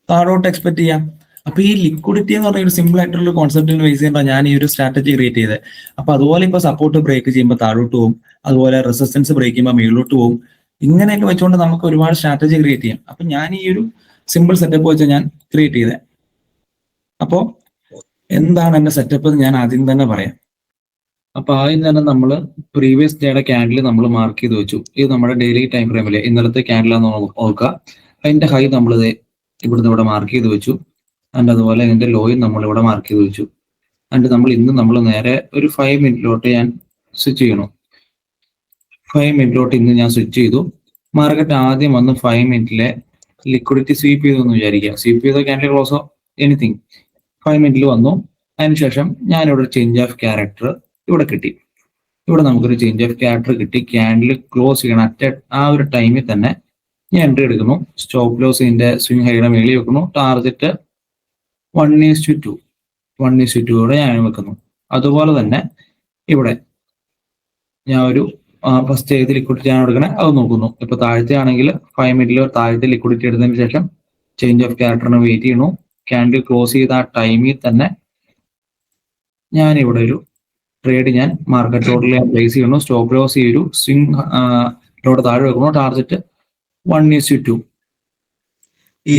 താഴോട്ട് എക്സ്പെക്ട് ചെയ്യാം. അപ്പൊ ഈ ലിക്വിഡിറ്റി എന്ന് പറഞ്ഞ ഒരു സിമ്പിൾ ആയിട്ടുള്ള കോൺസെപ്റ്റിന് ബേസ് ചെയ്യുമ്പോൾ ഞാൻ ഈ ഒരു സ്ട്രാറ്റജി ക്രിയേറ്റ് ചെയ്തത്. അപ്പൊ അതുപോലെ ഇപ്പൊ സപ്പോർട്ട് ബ്രേക്ക് ചെയ്യുമ്പോൾ താഴോട്ട് പോകും, അതുപോലെ റെസിസ്റ്റൻസ് ബ്രേക്ക് ചെയ്യുമ്പോൾ മേളിലോട്ട് പോകും. ഇങ്ങനെയൊക്കെ വെച്ചുകൊണ്ട് നമുക്ക് ഒരുപാട് സ്ട്രാറ്റജി ക്രിയേറ്റ് ചെയ്യാം. അപ്പൊ ഞാൻ ഈ ഒരു സിമ്പിൾ സെറ്റപ്പ് വെച്ച് ഞാൻ ക്രിയേറ്റ് ചെയ്തത്. അപ്പോ എന്താണ് എന്റെ സെറ്റപ്പ് എന്ന് ഞാൻ ആദ്യം തന്നെ പറയാം. അപ്പൊ ആദ്യം തന്നെ നമ്മൾ പ്രീവിയസ് ഡേയുടെ ക്യാൻഡിൽ നമ്മൾ മാർക്ക് ചെയ്ത് വെച്ചു. ഇത് നമ്മുടെ ഡെയിലി ടൈം ഫ്രെയിമിലെ ഇന്നലത്തെ ക്യാൻഡിലാന്ന് ഓർക്കുക. അതിന്റെ ഹൈ നമ്മൾ ഇവിടുന്ന് ഇവിടെ മാർക്ക് ചെയ്ത് വെച്ചു. ആൻഡ് അതുപോലെ ഇതിന്റെ ലോയും നമ്മൾ ഇവിടെ മാർക്ക് ചെയ്ത് വെച്ചു. ആൻഡ് നമ്മൾ നേരെ ഒരു 5 മിനിറ്റിലോട്ട് ഞാൻ സ്വിച്ച് ചെയ്യണം. 5 മിനിറ്റിലോട്ട് ഇന്ന് ഞാൻ സ്വിച്ച് ചെയ്തു. മാർക്കറ്റ് ആദ്യം വന്ന് 5 മിനിറ്റിലെ ലിക്വിഡിറ്റി സ്വീപ്പ് ചെയ്തു എന്ന് വിചാരിക്കുക. സ്വീപ്പ് ചെയ്ത ക്യാൻഡിൽ ക്ലോസോ എനിത്തിങ് 5 മിനിറ്റിൽ വന്നു. അതിനുശേഷം ഞാനിവിടെ ചേഞ്ച് ഓഫ് ക്യാരക്ടർ ഇവിടെ കിട്ടി. ഇവിടെ നമുക്കൊരു ചേഞ്ച് ഓഫ് ക്യാരക്ടർ കിട്ടി. ക്യാൻഡിൽ ക്ലോസ് ചെയ്യണം ആ ഒരു ടൈമിൽ തന്നെ ഞാൻ എൻട്രി എടുക്കുന്നു. സ്റ്റോപ്പ് ലോസ് ഇതിന്റെ സ്വിംഗ് ഹൈയുടെ മേളിൽ വെക്കുന്നു. ടാർഗറ്റ് 1:2 1:2 ഞാൻ വെക്കുന്നു. അതുപോലെ തന്നെ ഇവിടെ ഞാൻ ഒരു ഫസ്റ്റ് ഏത് ലിക്വിഡിറ്റി ആണ് എടുക്കണേ അത് നോക്കുന്നു. ഇപ്പൊ താഴത്തെ ആണെങ്കിൽ 5 മിനിറ്റിൽ താഴത്തെ ലിക്വിഡിറ്റി എടുത്തതിന് ശേഷം ചേഞ്ച് ഓഫ് ക്യാരക്ടറിന് വെയിറ്റ് ചെയ്യുന്നു. ക്യാൻഡിൽ ക്ലോസ് ചെയ്ത ആ ടൈമിൽ തന്നെ ഞാൻ ഇവിടെ ഒരു ട്രേഡ് ഞാൻ മാർക്കറ്റ് ടോട്ടൽ പ്ലേസ് ചെയ്യുന്നു. സ്റ്റോപ്പ് ലോസ് ഈ ഒരു സ്വിംഗ് ലോട്ട് താഴെ വെക്കുന്നു. ടാർഗറ്റ് 1:2. ഈ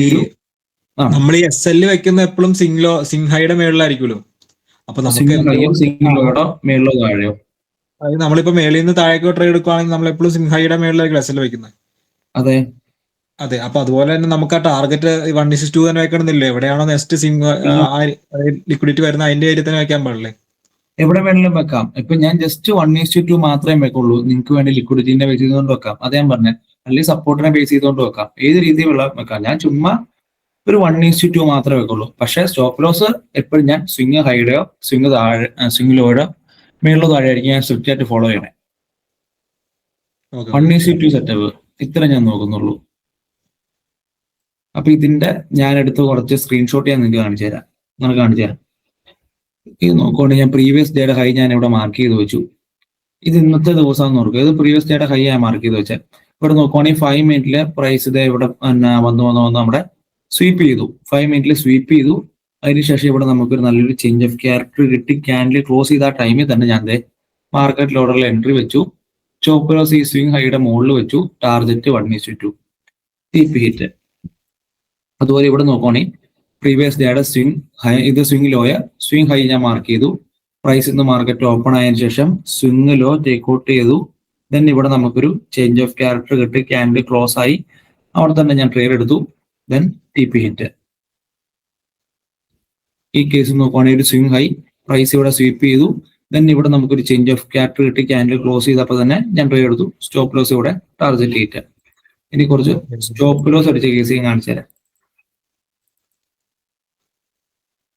നമ്മൾ ഈ SL വെക്കുന്ന എപ്പോഴും സിംഗ് ഹൈയുടെ മേളിലായിരിക്കുമല്ലോ. അപ്പൊ നമുക്ക് മേളിലോ താഴെയോ നമ്മളിപ്പോ മേളിൽ നിന്ന് താഴേക്കോ ട്രേഡ് എടുക്കുകയാണെങ്കിൽ നമ്മൾ എപ്പോഴും സിംഗ് ഹൈയുടെ മേളിലായിരിക്കും SL വെക്കുന്നത്. അതെ അതെ, അപ്പൊ അതുപോലെ തന്നെ നമുക്ക് ആ ടാർഗറ്റ് 1:2 തന്നെ വെക്കണമെന്നില്ല. എവിടെയാണോ നെക്സ്റ്റ് സിംഗ് ലിക്വിഡിറ്റി വരുന്ന അതിന്റെ ഏരിയ തന്നെ വെക്കാൻ പാടില്ലേ? എവിടെ വേണമെങ്കിലും വെക്കാം. ഇപ്പൊ ഞാൻ ജസ്റ്റ് 1:2 മാത്രമേ വെക്കുള്ളൂ. നിങ്ങൾക്ക് വേണ്ടി ലിക്വിഡിറ്റിന്റെ ബേസ് ചെയ്തുകൊണ്ട് വെക്കാം. അതേ ഞാൻ പറഞ്ഞത്. അല്ലെങ്കിൽ സപ്പോർട്ടിനെ ബേസ് ചെയ്തുകൊണ്ട് വെക്കാം. ഏത് രീതിയിലുള്ള വെക്കാം. ഞാൻ ചുമ്മാ ഒരു 1:2 മാത്രമേ വെക്കുള്ളൂ. പക്ഷേ സ്റ്റോപ്പ് ലോസ് എപ്പോഴും ഞാൻ സ്വിംഗ് ഹൈയുടെയോ സ്വിംഗ് ലോയുടെ മേളിലോ താഴെ ആയിരിക്കും ഞാൻ സ്ട്രിക്റ്റ് ആയിട്ട് ഫോളോ ചെയ്യണേ. 1:2 സെറ്റപ്പ് ഇത്ര ഞാൻ നോക്കുന്നുള്ളൂ. അപ്പൊ ഇതിന്റെ ഞാൻ എടുത്ത് കുറച്ച് സ്ക്രീൻഷോട്ട് ഞാൻ നിങ്ങൾക്ക് കാണിച്ചു തരാം. ഇത് നോക്കുകൊണ്ട് ഞാൻ പ്രീവിയസ് ഡേയുടെ ഹൈ ഞാൻ ഇവിടെ മാർക്ക് ചെയ്ത് വെച്ചു. ഇത് ഇന്നത്തെ ദിവസം നോക്കുക. ഇത് പ്രീവിയസ് ഡേയുടെ ഹൈ ഞാൻ മാർക്ക് ചെയ്ത് വെച്ചാൽ ഇവിടെ നോക്കുവാണെങ്കിൽ 5 മിനിറ്റിലെ പ്രൈസ് ഇത് ഇവിടെ വന്ന് നമ്മുടെ സ്വീപ്പ് ചെയ്തു. 5 മിനിറ്റിൽ സ്വീപ്പ് ചെയ്തു. അതിനുശേഷം ഇവിടെ നമുക്കൊരു നല്ലൊരു ചേഞ്ച് ഓഫ് ക്യാരക്ടർ കിട്ടി. ക്യാൻഡിൽ ക്ലോസ് ചെയ്ത ആ ടൈമിൽ തന്നെ ഞാൻ മാർക്കറ്റ് ഓർഡറിൽ എൻട്രി വെച്ചു. സ്റ്റോപ്പ് ലോസ് ഈ സ്വിംഗ് ഹൈയുടെ മുകളിൽ വെച്ചു. Target 1:2 TP hit. അതുപോലെ ഇവിടെ നോക്കുവാണെങ്കിൽ പ്രീവിയസ് ഡേയുടെ സ്വിംഗ് ഹൈ, ഇത് സ്വിംഗ് ലോയ സ്വിംഗ് ഹൈ ഞാൻ മാർക്ക് ചെയ്തു. പ്രൈസ് ഇന്ന് മാർക്കറ്റ് ഓപ്പൺ ആയതിനു ശേഷം സ്വിംഗ് ലോ ടേക്ക് ഔട്ട് ചെയ്തു. ദെൻ ഇവിടെ നമുക്കൊരു ചേഞ്ച് ഓഫ് ക്യാരക്ടർ കിട്ടി, ക്യാൻഡിൽ ക്ലോസ് ആയി, അവിടെ തന്നെ ഞാൻ ട്രേഡ് എടുത്തു. Then TP hit. ഈ കേസ് നോക്കുവാണെങ്കിൽ ഒരു സ്വിംഗ് ഹൈ, പ്രൈസ് ഇവിടെ സ്വീപ്പ് ചെയ്തു. ദെൻ ഇവിടെ നമുക്കൊരു ചേഞ്ച് ഓഫ് ക്യാരക്ടർ കിട്ടി, ക്യാൻഡിൽ ക്ലോസ് ചെയ്തപ്പോൾ തന്നെ ഞാൻ ട്രേഡ് എടുത്തു. സ്റ്റോപ്പ് ലോസ് ഇവിടെ ടാർഗറ്റ് ഹിറ്റ്. ഇനി കുറച്ച് സ്റ്റോപ്പ് ലോസ് അടിച്ച കേസ് ഞാൻ കാണിച്ചു തരാം.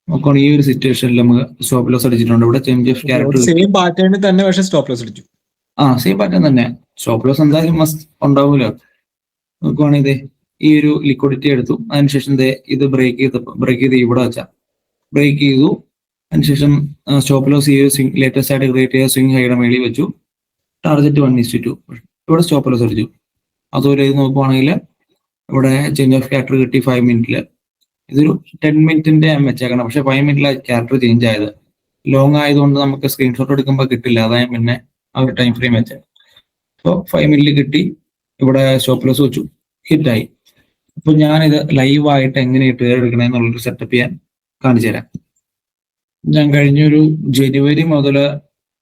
നോക്കുകയാണ് ഈ ഒരു സിറ്റുവേഷനിൽ നമുക്ക് സ്റ്റോപ്പ് ലോസ് അടിച്ചിട്ടുണ്ട്. ഇവിടെ ചേഞ്ച് ഓഫ് ക്യാരക്ടർ സെയിം പാറ്റേണിൽ തന്നെ പക്ഷെ സ്റ്റോപ്പ് ലോസ് അടിച്ചു. സെയിം പാറ്റേൺ തന്നെ. സ്റ്റോപ്പ് ലോസ് എന്തായാലും മസ്റ്റ് ഉണ്ടാവുമല്ലോ. നോക്കുവാണെങ്കിൽ ഈ ഒരു ലിക്വിഡിറ്റി എടുത്തു, അതിനുശേഷം ഇത് ബ്രേക്ക് ചെയ്ത് ഇവിടെ വെച്ചാൽ ബ്രേക്ക് ചെയ്തു. അതിനുശേഷം സ്റ്റോപ്പ് ലോസ് ഈ ഒരു ലേറ്റസ്റ്റ് ആയിട്ട് ക്രിയേറ്റ് ചെയ്ത സ്വിംഗ് ഹൈയുടെ മേളിൽ വെച്ചു. ടാർഗറ്റ് 1:2. ഇവിടെ സ്റ്റോപ്പ് ലോസ് അടിച്ചു. അതുപോലെ ഇത് നോക്കുവാണെങ്കിൽ ഇവിടെ ചേഞ്ച് ഓഫ് ക്യാരക്ടർ കിട്ടി 5 മിനിറ്റിൽ. ഇതൊരു 10 മിനിറ്റിന്റെ വെച്ചേക്കണം, പക്ഷെ 5 മിനിറ്റിലാണ് ക്യാരക്ടർ ചേഞ്ച് ആയത്. ലോങ് ആയതുകൊണ്ട് നമുക്ക് സ്ക്രീൻഷോട്ട് എടുക്കുമ്പോൾ കിട്ടില്ല, അതായത് പിന്നെ ആ ഒരു ടൈം ഫ്രെയിം വെച്ചത്. അപ്പോൾ 5 മിനിറ്റിൽ കിട്ടി, ഇവിടെ സ്റ്റോപ്പ് ലോസ് വെച്ചു, ഹിറ്റായി. അപ്പൊ ഞാനിത് ലൈവായിട്ട് എങ്ങനെ ട്രേഡ് എടുക്കണമെന്നുള്ളൊരു സെറ്റപ്പ് ചെയ്യാൻ കാണിച്ചു തരാം. ഞാൻ കഴിഞ്ഞൊരു ജനുവരി മുതൽ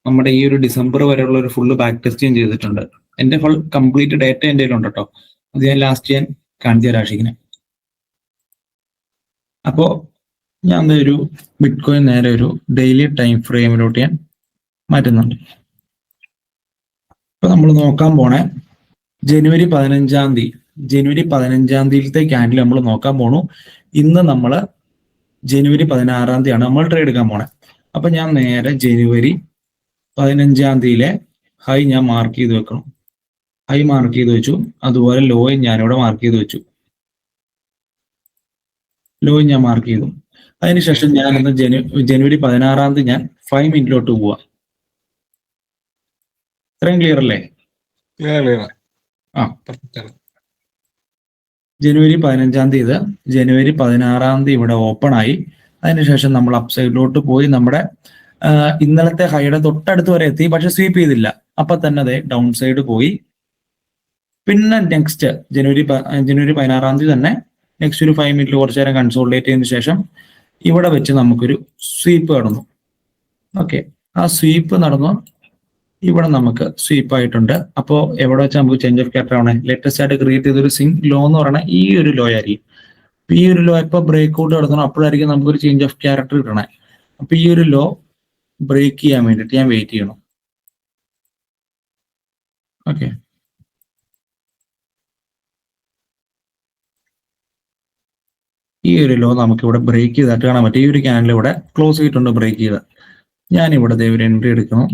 നമ്മുടെ ഈ ഒരു ഡിസംബർ വരെയുള്ള ഒരു ഫുള്ള് ബാക്ക് ടെസ്റ്റ് ഞാൻ ചെയ്തിട്ടുണ്ട്. എന്റെ ഫുൾ കംപ്ലീറ്റ് ഡേറ്റ എൻ്റെ കയ്യിലുണ്ട് കേട്ടോ. അത് ഞാൻ ലാസ്റ്റ് ഞാൻ കാണിച്ചു തരാം ആഷിക്കിനെ. അപ്പോ ഞാൻ ഒരു ബിറ്റ് കോയിൻ നേരെ ഒരു ഡെയിലി ടൈം ഫ്രെയിമിലോട്ട് ഞാൻ മാറ്റുന്നുണ്ട്. ഇപ്പൊ നമ്മൾ നോക്കാൻ പോണേ ജനുവരി 15-ാം തീയതിയിലത്തെ ക്യാൻഡിൽ നമ്മൾ നോക്കാൻ പോണു. ഇന്ന് നമ്മൾ ജനുവരി 16-ാം തീയതിയാണ് നമ്മൾ ട്രേഡ് എടുക്കാൻ പോണേ. അപ്പൊ ഞാൻ നേരെ ജനുവരി 15-ാം തീയതിയിലെ ഹൈ ഞാൻ മാർക്ക് ചെയ്ത് വെക്കണം. ഹൈ മാർക്ക് ചെയ്ത് വെച്ചു. അതുപോലെ ലോയും ഞാനിവിടെ മാർക്ക് ചെയ്ത് വെച്ചു. ലോയും ഞാൻ മാർക്ക് ചെയ്തു. അതിനുശേഷം ഞാൻ ഇന്ന് ജനുവരി 16-ാം തീയതി ഞാൻ 5 മിനിറ്റിലോട്ട് പോവാ. ഇത്രയും ക്ലിയർ അല്ലേ? ജനുവരി 15-ാം തീയതി ജനുവരി 16-ാം തീയതി ഇവിടെ ഓപ്പൺ ആയി. അതിനുശേഷം നമ്മൾ അപ്സൈഡിലോട്ട് പോയി നമ്മുടെ ഇന്നലത്തെ ഹൈയുടെ തൊട്ടടുത്ത് വരെ എത്തി, പക്ഷെ സ്വീപ്പ് ചെയ്തില്ല. അപ്പൊ തന്നെ അതെ ഡൗൺ സൈഡ് പോയി. പിന്നെ നെക്സ്റ്റ് ജനുവരി 16-ാം തീയതി തന്നെ നെക്സ്റ്റ് ഒരു 5 മിനിറ്റിൽ കുറച്ചു നേരം കൺസോളിഡേറ്റ് ചെയ്തതിനു ശേഷം ഇവിടെ വെച്ച് നമുക്കൊരു സ്വീപ്പ് നടന്നു. ഓക്കെ, ആ സ്വീപ്പ് നടന്നു. ഇവിടെ നമുക്ക് സ്വീപ്പ് ആയിട്ടുണ്ട്. അപ്പോൾ എവിടെ വെച്ചാൽ നമുക്ക് ചേഞ്ച് ഓഫ് ക്യാരക്ടർ ആണ് ലേറ്റസ്റ്റ് ആയിട്ട് ക്രിയേറ്റ് ചെയ്തൊരു സിംഗ് ലോ എന്ന് പറയുന്നത് ഈ ഒരു ലോ ആയിരിക്കും. ഈ ഒരു ലോ ഇപ്പൊ ബ്രേക്ക് ഔട്ട് നടത്തണം, അപ്പോഴായിരിക്കും നമുക്കൊരു ചേഞ്ച് ഓഫ് ക്യാരക്ടർ കിട്ടണേ. അപ്പൊ ഈ ഒരു ലോ ബ്രേക്ക് ചെയ്യാൻ വേണ്ടിയിട്ട് ഞാൻ വെയിറ്റ് ചെയ്യണം. ഓക്കെ, ഈ ഒരു ലോ നമുക്ക് ഇവിടെ ബ്രേക്ക് ചെയ്തിട്ട് കാണാൻ പറ്റും. ഈ ഒരു ക്യാൻഡിൽ ഇവിടെ ക്ലോസ് ചെയ്തിട്ടുണ്ട്, ബ്രേക്ക് ചെയ്ത്. ഞാൻ ഇവിടെ ഒരു എൻട്രി എടുക്കണം.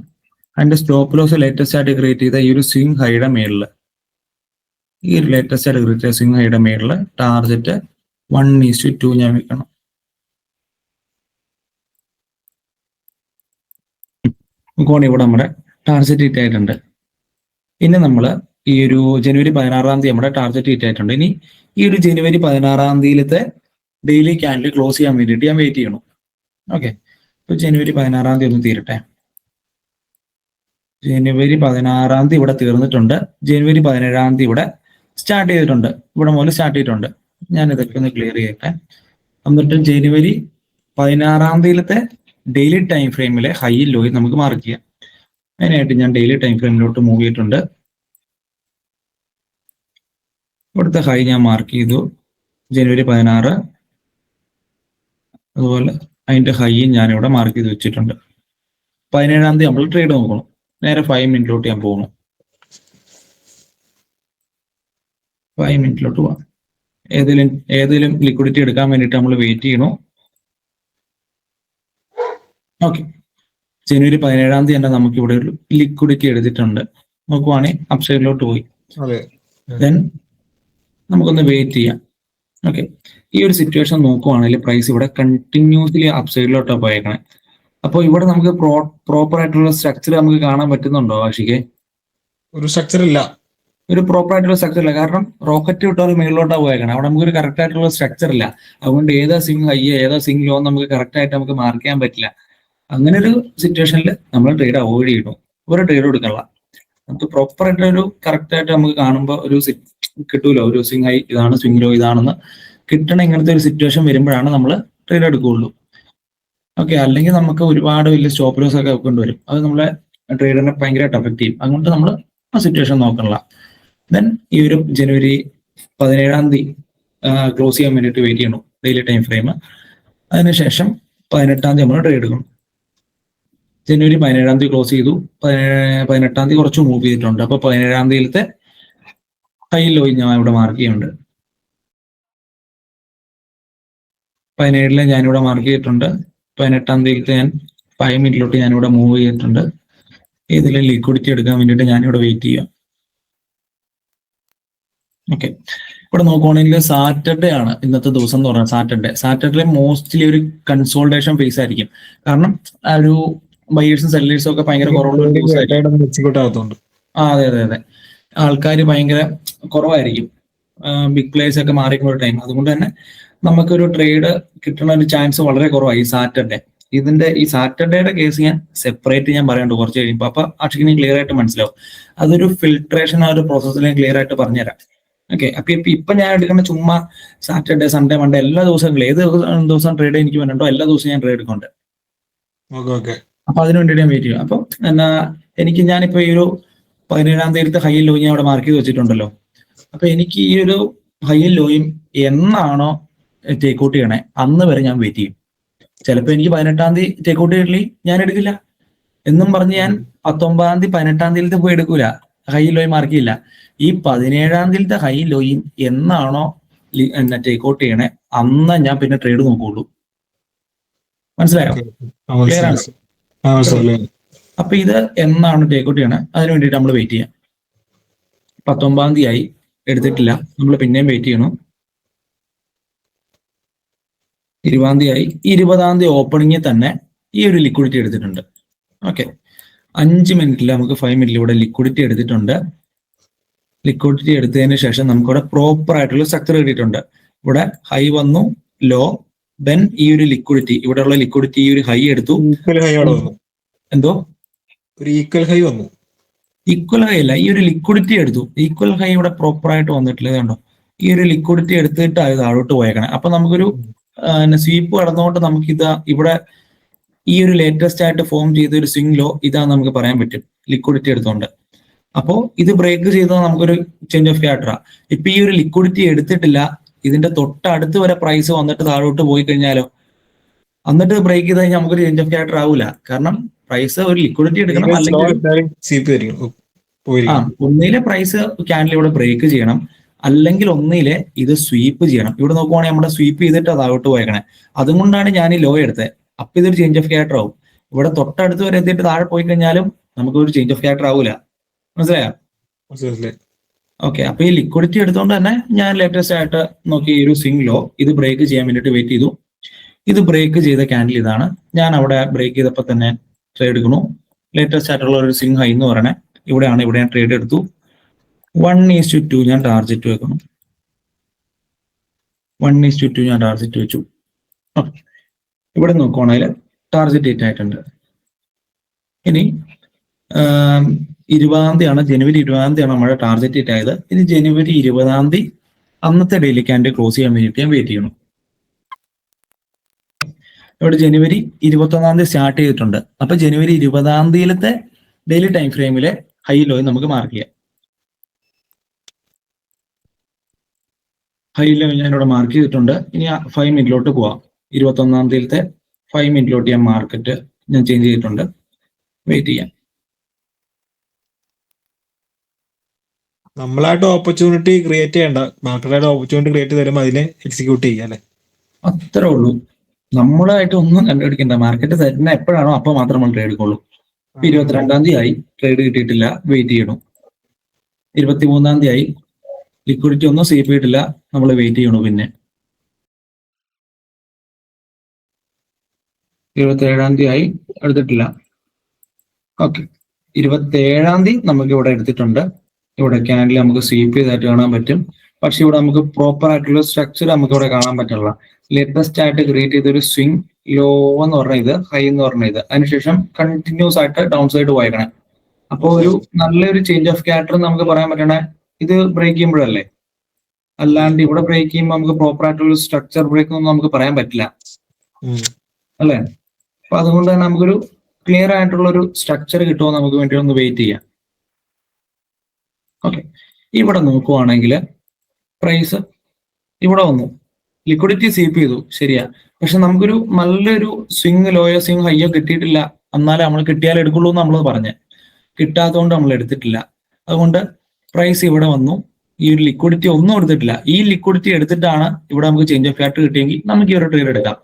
അതിന്റെ സ്റ്റോപ്പ് ലോസ് ലേറ്റസ്റ്റ് ആയിട്ട് ക്രിയേറ്റ് ചെയ്ത ഈ ഒരു സ്വിംഗ് ഹൈയുടെ മേളിൽ, ഈ ഒരു ലേറ്റസ്റ്റ് ആയിട്ട് ക്രിയേറ്റ് ചെയ്ത സ്വിംഗ് ഹൈയുടെ മേളിൽ ടാർഗറ്റ് 1:2 ഞാൻ വെക്കണം. നോക്കുവാണെങ്കിൽ ഇവിടെ നമ്മുടെ ടാർഗറ്റ് ഹിറ്റ് ആയിട്ടുണ്ട്. ഇനി നമ്മൾ ഈ ഒരു ജനുവരി 16-ാം തീയതി നമ്മുടെ ടാർഗറ്റ് ഹിറ്റ് ആയിട്ടുണ്ട്. ഇനി ഈ ഒരു ജനുവരി 16-ാം തീയതിയിലത്തെ ഡെയിലി ക്യാൻഡിൽ ക്ലോസ് ചെയ്യാൻ വേണ്ടിയിട്ട് ഞാൻ വെയിറ്റ് ചെയ്യണം. ഓക്കെ, ഇപ്പൊ ജനുവരി 16-ാം തീയതി ഒന്ന് തീരട്ടെ. ജനുവരി 16-ാം തീയതി ഇവിടെ തീർന്നിട്ടുണ്ട്. ജനുവരി 17-ാം തീയതി ഇവിടെ സ്റ്റാർട്ട് ചെയ്തിട്ടുണ്ട്. ഇവിടെ മുതൽ സ്റ്റാർട്ട് ചെയ്തിട്ടുണ്ട്. ഞാൻ ഇതൊക്കെ ഒന്ന് ക്ലിയർ ചെയ്യട്ടെ. എന്നിട്ട് ജനുവരി 16-ാം തീയതിയിലത്തെ ഡെയിലി ടൈം ഫ്രെയിമിലെ ഹൈ ലോയും നമുക്ക് മാർക്ക് ചെയ്യാം. അതിനായിട്ട് ഞാൻ ഡെയിലി ടൈം ഫ്രെയിമിലോട്ട് മൂവ് ചെയ്തിട്ടുണ്ട്. ഇവിടുത്തെ ഹൈ ഞാൻ മാർക്ക് ചെയ്തു ജനുവരി 16. അതുപോലെ അതിന്റെ ഹൈയും ഞാനിവിടെ മാർക്ക് ചെയ്ത് വെച്ചിട്ടുണ്ട്. 17-ാം തീയതി നമ്മൾ ട്രേഡ് നോക്കണം. നേരെ 5 മിനിറ്റിലോട്ട് ഞാൻ പോകണം. 5 മിനിറ്റിലോട്ട് പോവാം. ഏതെങ്കിലും ലിക്വിഡിറ്റി എടുക്കാൻ വേണ്ടിയിട്ട് നമ്മൾ വെയിറ്റ് ചെയ്യണോ. ഓക്കെ, ജനുവരി 17-ാം തീയതി തന്നെ നമുക്ക് ഇവിടെ ഒരു ലിക്വിഡിറ്റി എടുത്തിട്ടുണ്ട്. നോക്കുവാണെങ്കിൽ അപ്സൈഡിലോട്ട് പോയി. ദെൻ നമുക്കൊന്ന് വെയിറ്റ് ചെയ്യാം. ഓക്കെ, ഈ ഒരു സിറ്റുവേഷൻ നോക്കുവാണെങ്കിൽ പ്രൈസ് ഇവിടെ കണ്ടിന്യൂസ്ലി അപ്സൈഡിലോട്ടാണ് പോയേക്കണേ. അപ്പോൾ ഇവിടെ നമുക്ക് പ്രോപ്പർ ആയിട്ടുള്ള സ്ട്രക്ചർ നമുക്ക് കാണാൻ പറ്റുന്നുണ്ടോ ആഷിക്ക്? ഒരു സ്ട്രക്ചർ ഇല്ല, ഒരു പ്രോപ്പർ ആയിട്ടുള്ള സ്ട്രക്ചർ ഇല്ല. കാരണം റോക്കറ്റ് വിട്ടാൽ മേളിലോട്ടാണ് പോയേക്കണം. അവിടെ നമുക്കൊരു കറക്റ്റ് ആയിട്ടുള്ള സ്ട്രക്ചർ ഇല്ല. അതുകൊണ്ട് ഏതാ സ്വിംഗ് ഹൈ ഏതാ സ്വിംഗ് ലോ നമുക്ക് കറക്റ്റ് ആയിട്ട് നമുക്ക് മാർക്ക് ചെയ്യാൻ പറ്റില്ല. അങ്ങനെ ഒരു സിറ്റുവേഷനിൽ നമ്മൾ ട്രേഡ് അവോയ്ഡ് ചെയ്യണം. ഒരു ട്രേഡ് എടുക്കണ്ട. നമുക്ക് പ്രോപ്പർ ആയിട്ട് ഒരു കറക്റ്റ് ആയിട്ട് നമുക്ക് കാണുമ്പോൾ ഒരു കിട്ടൂലോ, ഒരു സ്വിംഗ് ഹൈ ഇതാണ്, സ്വിംഗ് ലോ ഇതാണെന്ന് കിട്ടണ ഇങ്ങനത്തെ ഒരു സിറ്റുവേഷൻ വരുമ്പോഴാണ് നമ്മൾ ട്രേഡ് എടുക്കുകയുള്ളൂ. ഓക്കെ, അല്ലെങ്കിൽ നമുക്ക് ഒരുപാട് വലിയ സ്റ്റോപ്പ് ലോസ് ഒക്കെ കൊണ്ടുവരും. അത് നമ്മളെ ട്രേഡറിനെ ഭയങ്കരമായിട്ട് അഫക്ട് ചെയ്യും. അതുകൊണ്ട് നമ്മൾ ആ സിറ്റുവേഷൻ നോക്കണില്ല. ദെൻ ഈ ഒരു ജനുവരി 17 ക്ലോസ് ചെയ്യാൻ വേണ്ടിയിട്ട് വെയിറ്റ് ചെയ്യണം, ഡെയിലി ടൈം ഫ്രെയിം. അതിനുശേഷം 18 നമ്മൾ ട്രേഡ് എടുക്കണം. ജനുവരി 17 ക്ലോസ് ചെയ്തു, 18 കുറച്ച് മൂവ് ചെയ്തിട്ടുണ്ട്. അപ്പൊ 17 ഹൈ ലോ ഞാൻ ഇവിടെ മാർക്ക് ചെയ്യുന്നുണ്ട്. 17 ഞാനിവിടെ മാർക്ക് ചെയ്തിട്ടുണ്ട്. 18 ഞാൻ 5 മിനിറ്റിലോട്ട് ഞാനിവിടെ മൂവ് ചെയ്തിട്ടുണ്ട്. ഇതിൽ ലിക്വിഡിറ്റി എടുക്കാൻ വേണ്ടിയിട്ട് ഞാനിവിടെ വെയിറ്റ് ചെയ്യാം. ഓക്കെ, ഇവിടെ നോക്കുവാണെങ്കിൽ സാറ്റർഡേ ആണ് ഇന്നത്തെ ദിവസം എന്ന് പറഞ്ഞാൽ. സാറ്റർഡേ മോസ്റ്റ്ലി ഒരു കൺസോൾട്ടേഷൻ ഫേസ് ആയിരിക്കും. കാരണം ആ ഒരു ബയേഴ്സും സെല്ലേഴ്സും ഒക്കെ ഭയങ്കര കുറവുള്ള ഒരു ദിവസമായിരിക്കും. എക്സിക്യൂട്ട് ആകത്തുണ്ട്. അതെ അതെ അതെ, ആൾക്കാർ ഭയങ്കര കുറവായിരിക്കും, ബിഗ് പ്ലേയേഴ്സ് ഒക്കെ മാറിക്കുന്ന ഒരു ടൈം. അതുകൊണ്ട് തന്നെ നമുക്കൊരു ട്രേഡ് കിട്ടുന്ന ഒരു ചാൻസ് വളരെ കുറവായി ഈ സാറ്റർഡേ. ഈ സാറ്റർഡേയുടെ കേസ് ഞാൻ സെപ്പറേറ്റ് ഞാൻ പറയുന്നുണ്ട് കുറച്ച് കഴിയുമ്പോൾ. അപ്പൊ അക്ഷിന് ക്ലിയർ ആയിട്ട് മനസ്സിലാവും. അതൊരു ഫിൽട്രേഷൻ ആ ഒരു പ്രോസസ്സിൽ ക്ലിയർ ആയിട്ട് പറഞ്ഞുതരാം. ഓക്കെ, അപ്പൊ ഇപ്പൊ ഞാൻ എടുക്കുന്ന ചുമ്മാ സാറ്റർഡേ, സൺഡേ, മൺഡേ എല്ലാ ദിവസങ്ങളും ഏത് ദിവസം ട്രേഡ് എനിക്ക് വേണ്ടോ എല്ലാ ദിവസവും ഞാൻ ട്രേഡ് എടുക്കുന്നുണ്ട്. അപ്പൊ അതിന് വേണ്ടിയിട്ട് ഞാൻ വെയിറ്റ് ചെയ്യും. അപ്പൊ ഞാനിപ്പോ ഈ ഒരു 17 ഹൈ ലോ ഞാൻ അവിടെ മാർക്ക് ചെയ്ത് വെച്ചിട്ടുണ്ടല്ലോ. അപ്പൊ എനിക്ക് ഈ ഒരു ഹൈ ലോയും എന്നാണോ ടേക്ക് ഔട്ട് ചെയ്യണേ അന്ന് വരെ ഞാൻ വെയിറ്റ് ചെയ്യും. ചിലപ്പോൾ എനിക്ക് 18 ടേക്ക് ഔട്ട് ചെയ്തില്ലേ ഞാൻ എടുക്കില്ല എന്നും പറഞ്ഞ് ഞാൻ 19 18 പോയി എടുക്കൂല, ഹൈ ലോയും മാർക്ക് ചെയ്യില്ല. ഈ 17 ഹൈ ലോയും എന്നാണോ ടേക്ക് ഔട്ട് ചെയ്യണേ അന്ന് ഞാൻ പിന്നെ ട്രേഡ് നോക്കുള്ളൂ. മനസ്സിലായോ? ക്ലിയർ ആണ്? അപ്പൊ ഇത് എന്നാണ് ടേക്ക് ഔട്ട് ചെയ്യണേ അതിന് വേണ്ടിയിട്ട് നമ്മൾ വെയിറ്റ് ചെയ്യാം. 19 ആയി എടുത്തിട്ടില്ല, നമ്മൾ പിന്നെയും വെയിറ്റ് ചെയ്യണം. 20 ആയി, 20 ഓപ്പണിങ്ങിൽ തന്നെ ഈ ഒരു ലിക്വിഡിറ്റി എടുത്തിട്ടുണ്ട്. ഓക്കെ, 5 മിനിറ്റിൽ നമുക്ക് 5 മിനിറ്റിൽ ഇവിടെ ലിക്വിഡിറ്റി എടുത്തിട്ടുണ്ട്. ലിക്വിഡിറ്റി എടുത്തതിന് ശേഷം നമുക്കിവിടെ പ്രോപ്പർ ആയിട്ടുള്ള സ്ട്രക്ചർ കിട്ടിയിട്ടുണ്ട്. ഇവിടെ ഹൈ വന്നു, ലോ, ദെൻ ഈ ഒരു ലിക്വിഡിറ്റി, ഇവിടെയുള്ള ലിക്വിഡിറ്റി ഈ ഒരു ഹൈ എടുത്തു. എന്തോ ഒരു ഈക്വൽ ഹൈ വന്നു? ഈക്വൽ ഹൈ അല്ല, ഈ ഒരു ലിക്വിഡിറ്റി എടുത്തു. ഈക്വൽ ഹൈ ഇവിടെ പ്രോപ്പർ ആയിട്ട് വന്നിട്ടില്ല. കണ്ടോ, ഈ ഒരു ലിക്വിഡിറ്റി എടുത്തിട്ട് അത് താഴോട്ട് പോയേക്കണേ. അപ്പൊ നമുക്കൊരു സ്വീപ്പ് കടന്നുകൊണ്ട് നമുക്ക് ഇവിടെ ഈ ഒരു ലേറ്റസ്റ്റ് ആയിട്ട് ഫോം ചെയ്ത ഒരു സ്വിംഗ് ലോ ഇതാന്ന് നമുക്ക് പറയാൻ പറ്റും ലിക്വിഡിറ്റി എടുത്തോണ്ട്. അപ്പോ ഇത് ബ്രേക്ക് ചെയ്താൽ നമുക്കൊരു ചേഞ്ച് ഓഫ് ക്യാരക്ടറാ. ഇപ്പൊ ഈ ഒരു ലിക്വിഡിറ്റി എടുത്തിട്ടില്ല, ഇതിന്റെ തൊട്ടടുത്ത് വരെ പ്രൈസ് വന്നിട്ട് താഴോട്ട് പോയി കഴിഞ്ഞാലോ, എന്നിട്ട് ബ്രേക്ക് ചെയ്ത് കഴിഞ്ഞാൽ നമുക്കൊരു ചേഞ്ച് ഓഫ് ക്യാരക്ടർ ആവൂല. കാരണം പ്രൈസ് ഒരു ലിക്വിഡിറ്റി എടുക്കണം, അല്ലെങ്കിൽ ഒന്നിലെ പ്രൈസ് ക്യാൻഡിൽ ഇവിടെ ബ്രേക്ക് ചെയ്യണം, അല്ലെങ്കിൽ ഒന്നിലെ ഇത് സ്വീപ്പ് ചെയ്യണം. ഇവിടെ നോക്കുവാണെങ്കിൽ നമ്മുടെ സ്വീപ്പ് ചെയ്തിട്ട് താഴോട്ട് പോയേക്കണേ. അതുകൊണ്ടാണ് ഞാൻ ഈ ലോ എടുത്തത്. അപ്പൊ ഇതൊരു ചേഞ്ച് ഓഫ് ക്യാരക്ടർ ആവും. ഇവിടെ തൊട്ടടുത്ത് വരെ എത്തിയിട്ട് താഴെ പോയി കഴിഞ്ഞാലും നമുക്കൊരു ചേഞ്ച് ഓഫ് ക്യാരക്ടർ ആവൂല. മനസ്സിലായോ? ഓക്കെ, അപ്പൊ ഈ ലിക്വിഡിറ്റി എടുത്തുകൊണ്ട് തന്നെ ഞാൻ ലേറ്റസ്റ്റ് ആയിട്ട് നോക്കി ഈ ഒരു സ്വിംഗ് ലോ ഇത് ബ്രേക്ക് ചെയ്യാൻ വേണ്ടിയിട്ട് വെയിറ്റ് ചെയ്തു. ഇത് ബ്രേക്ക് ചെയ്ത ക്യാൻഡിൽ ഇതാണ്. ഞാൻ അവിടെ ബ്രേക്ക് ചെയ്തപ്പോൾ തന്നെ ട്രേഡ് എടുക്കുന്നു. ലേറ്റസ്റ്റ് ആയിട്ടുള്ള ഒരു സ്വിംഗ് ഹൈ എന്ന് പറയണേ ഇവിടെയാണ്. ഇവിടെ ഞാൻ ട്രേഡ് എടുത്തു. 1:2 ഞാൻ ടാർജറ്റ് വെക്കണം. 1:2 ഞാൻ ടാർജറ്റ് വെച്ചു. ഇവിടെ നോക്കുവാണെങ്കിൽ ടാർജറ്റ് ഹിറ്റ് ആയിട്ടുണ്ട്. ഇനി 20 ജനുവരി 20 നമ്മുടെ ടാർജറ്റ് ഹിറ്റ് ആയത്. ഇനി ജനുവരി 20 അന്നത്തെ ഡെയിലി ക്യാൻഡിൽ ക്ലോസ് ചെയ്യാൻ വേണ്ടിയിട്ട് ഞാൻ വെയിറ്റ് ചെയ്യണം. ഇവിടെ ജനുവരി 21 സ്റ്റാർട്ട് ചെയ്തിട്ടുണ്ട്. അപ്പൊ ജനുവരി 20 ഡെയിലി ടൈം ഫ്രെയിമിലെ ഹൈ ലോ നമുക്ക് മാർക്ക് ചെയ്യാം. ഹൈ ലോ ഞാൻ ഇവിടെ മാർക്ക് ചെയ്തിട്ടുണ്ട്. ഇനി 5 മിനിറ്റിലോട്ട് പോവാം. 21 5 മിനിറ്റിലോട്ട് ഞാൻ മാർക്കറ്റ് ഞാൻ ചേഞ്ച് ചെയ്തിട്ടുണ്ട്. വെയിറ്റ് ചെയ്യാം. നമ്മളായിട്ട് ഓപ്പർച്യൂണിറ്റി ക്രിയേറ്റ് ചെയ്യണ്ട, മാർക്കറ്റായിട്ട് ഓപ്പർച്യൂണിറ്റി ക്രിയേറ്റ് തരുമ്പോൾ അതിനെ എക്സിക്യൂട്ട് ചെയ്യാം അല്ലെ? അത്രേ ഉള്ളൂ. നമ്മളായിട്ട് ഒന്നും കണ്ടുപിടിക്കണ്ട. മാർക്കറ്റ് തരുന്ന എപ്പോഴാണോ അപ്പൊ മാത്രം നമ്മൾ ട്രേഡ് എടുക്കുള്ളൂ. 22 ആയി, ട്രേഡ് കിട്ടിയിട്ടില്ല, വെയിറ്റ് ചെയ്യണം. 23 ആയി, ലിക്വിഡിറ്റി ഒന്നും സേഫ് ചെയ്തിട്ടില്ല, നമ്മൾ വെയിറ്റ് ചെയ്യണു. പിന്നെ 27 ആയി, എടുത്തിട്ടില്ല. ഓക്കെ, 27 നമുക്ക് ഇവിടെ എടുത്തിട്ടുണ്ട്. ഇവിടെ ക്യാൻഡിൽ നമുക്ക് സ്വീപ്പ് ചെയ്തായിട്ട് കാണാൻ പറ്റും. പക്ഷെ ഇവിടെ നമുക്ക് പ്രോപ്പർ ആയിട്ടുള്ള സ്ട്രക്ചർ നമുക്ക് ഇവിടെ കാണാൻ പറ്റില്ല. ലേറ്റസ്റ്റ് ആയിട്ട് ക്രിയേറ്റ് ചെയ്ത ഒരു സ്വിംഗ് ലോ എന്ന് പറഞ്ഞ ഇത്, ഹൈ എന്ന് പറഞ്ഞ ഇത്, അതിനുശേഷം കണ്ടിന്യൂസ് ആയിട്ട് ഡൗൺ സൈഡ് പോയേക്കണേ. അപ്പോൾ ഒരു നല്ലൊരു ചേഞ്ച് ഓഫ് ക്യാരക്ടർ നമുക്ക് പറയാൻ പറ്റണേ ഇത് ബ്രേക്ക് ചെയ്യുമ്പോഴല്ലേ. അല്ലാണ്ട് ഇവിടെ ബ്രേക്ക് ചെയ്യുമ്പോൾ നമുക്ക് പ്രോപ്പർ ആയിട്ടുള്ള സ്ട്രക്ചർ ബ്രേക്ക് ഒന്നും നമുക്ക് പറയാൻ പറ്റില്ല, അല്ലേ? അപ്പൊ അതുകൊണ്ട് തന്നെ നമുക്കൊരു ക്ലിയർ ആയിട്ടുള്ള ഒരു സ്ട്രക്ചർ കിട്ടുമോ നമുക്ക് വേണ്ടി ഒന്ന് വെയിറ്റ് ചെയ്യാം. ഓക്കെ, ഇവിടെ നോക്കുവാണെങ്കിൽ പ്രൈസ് ഇവിടെ വന്നു, ലിക്വിഡിറ്റി സ്വീപ്പ് ചെയ്തു, ശരിയാ. പക്ഷെ നമുക്കൊരു നല്ലൊരു സ്വിങ് ലോയോ സ്വിങ് ഹൈയോ കിട്ടിയിട്ടില്ല. എന്നാലേ നമ്മൾ കിട്ടിയാൽ എടുക്കുള്ളൂ എന്ന് നമ്മൾ പറഞ്ഞ്, കിട്ടാത്തതുകൊണ്ട് നമ്മൾ എടുത്തിട്ടില്ല. അതുകൊണ്ട് പ്രൈസ് ഇവിടെ വന്നു, ഈ ഒരു ലിക്വിഡിറ്റി ഒന്നും എടുത്തിട്ടില്ല. ഈ ലിക്വിഡിറ്റി എടുത്തിട്ടാണ് ഇവിടെ നമുക്ക് ചേഞ്ച് ഓഫ് ക്യാരക്ടർ കിട്ടിയെങ്കിൽ നമുക്ക് ഈ ഒരു ട്രേഡ് എടുക്കാം.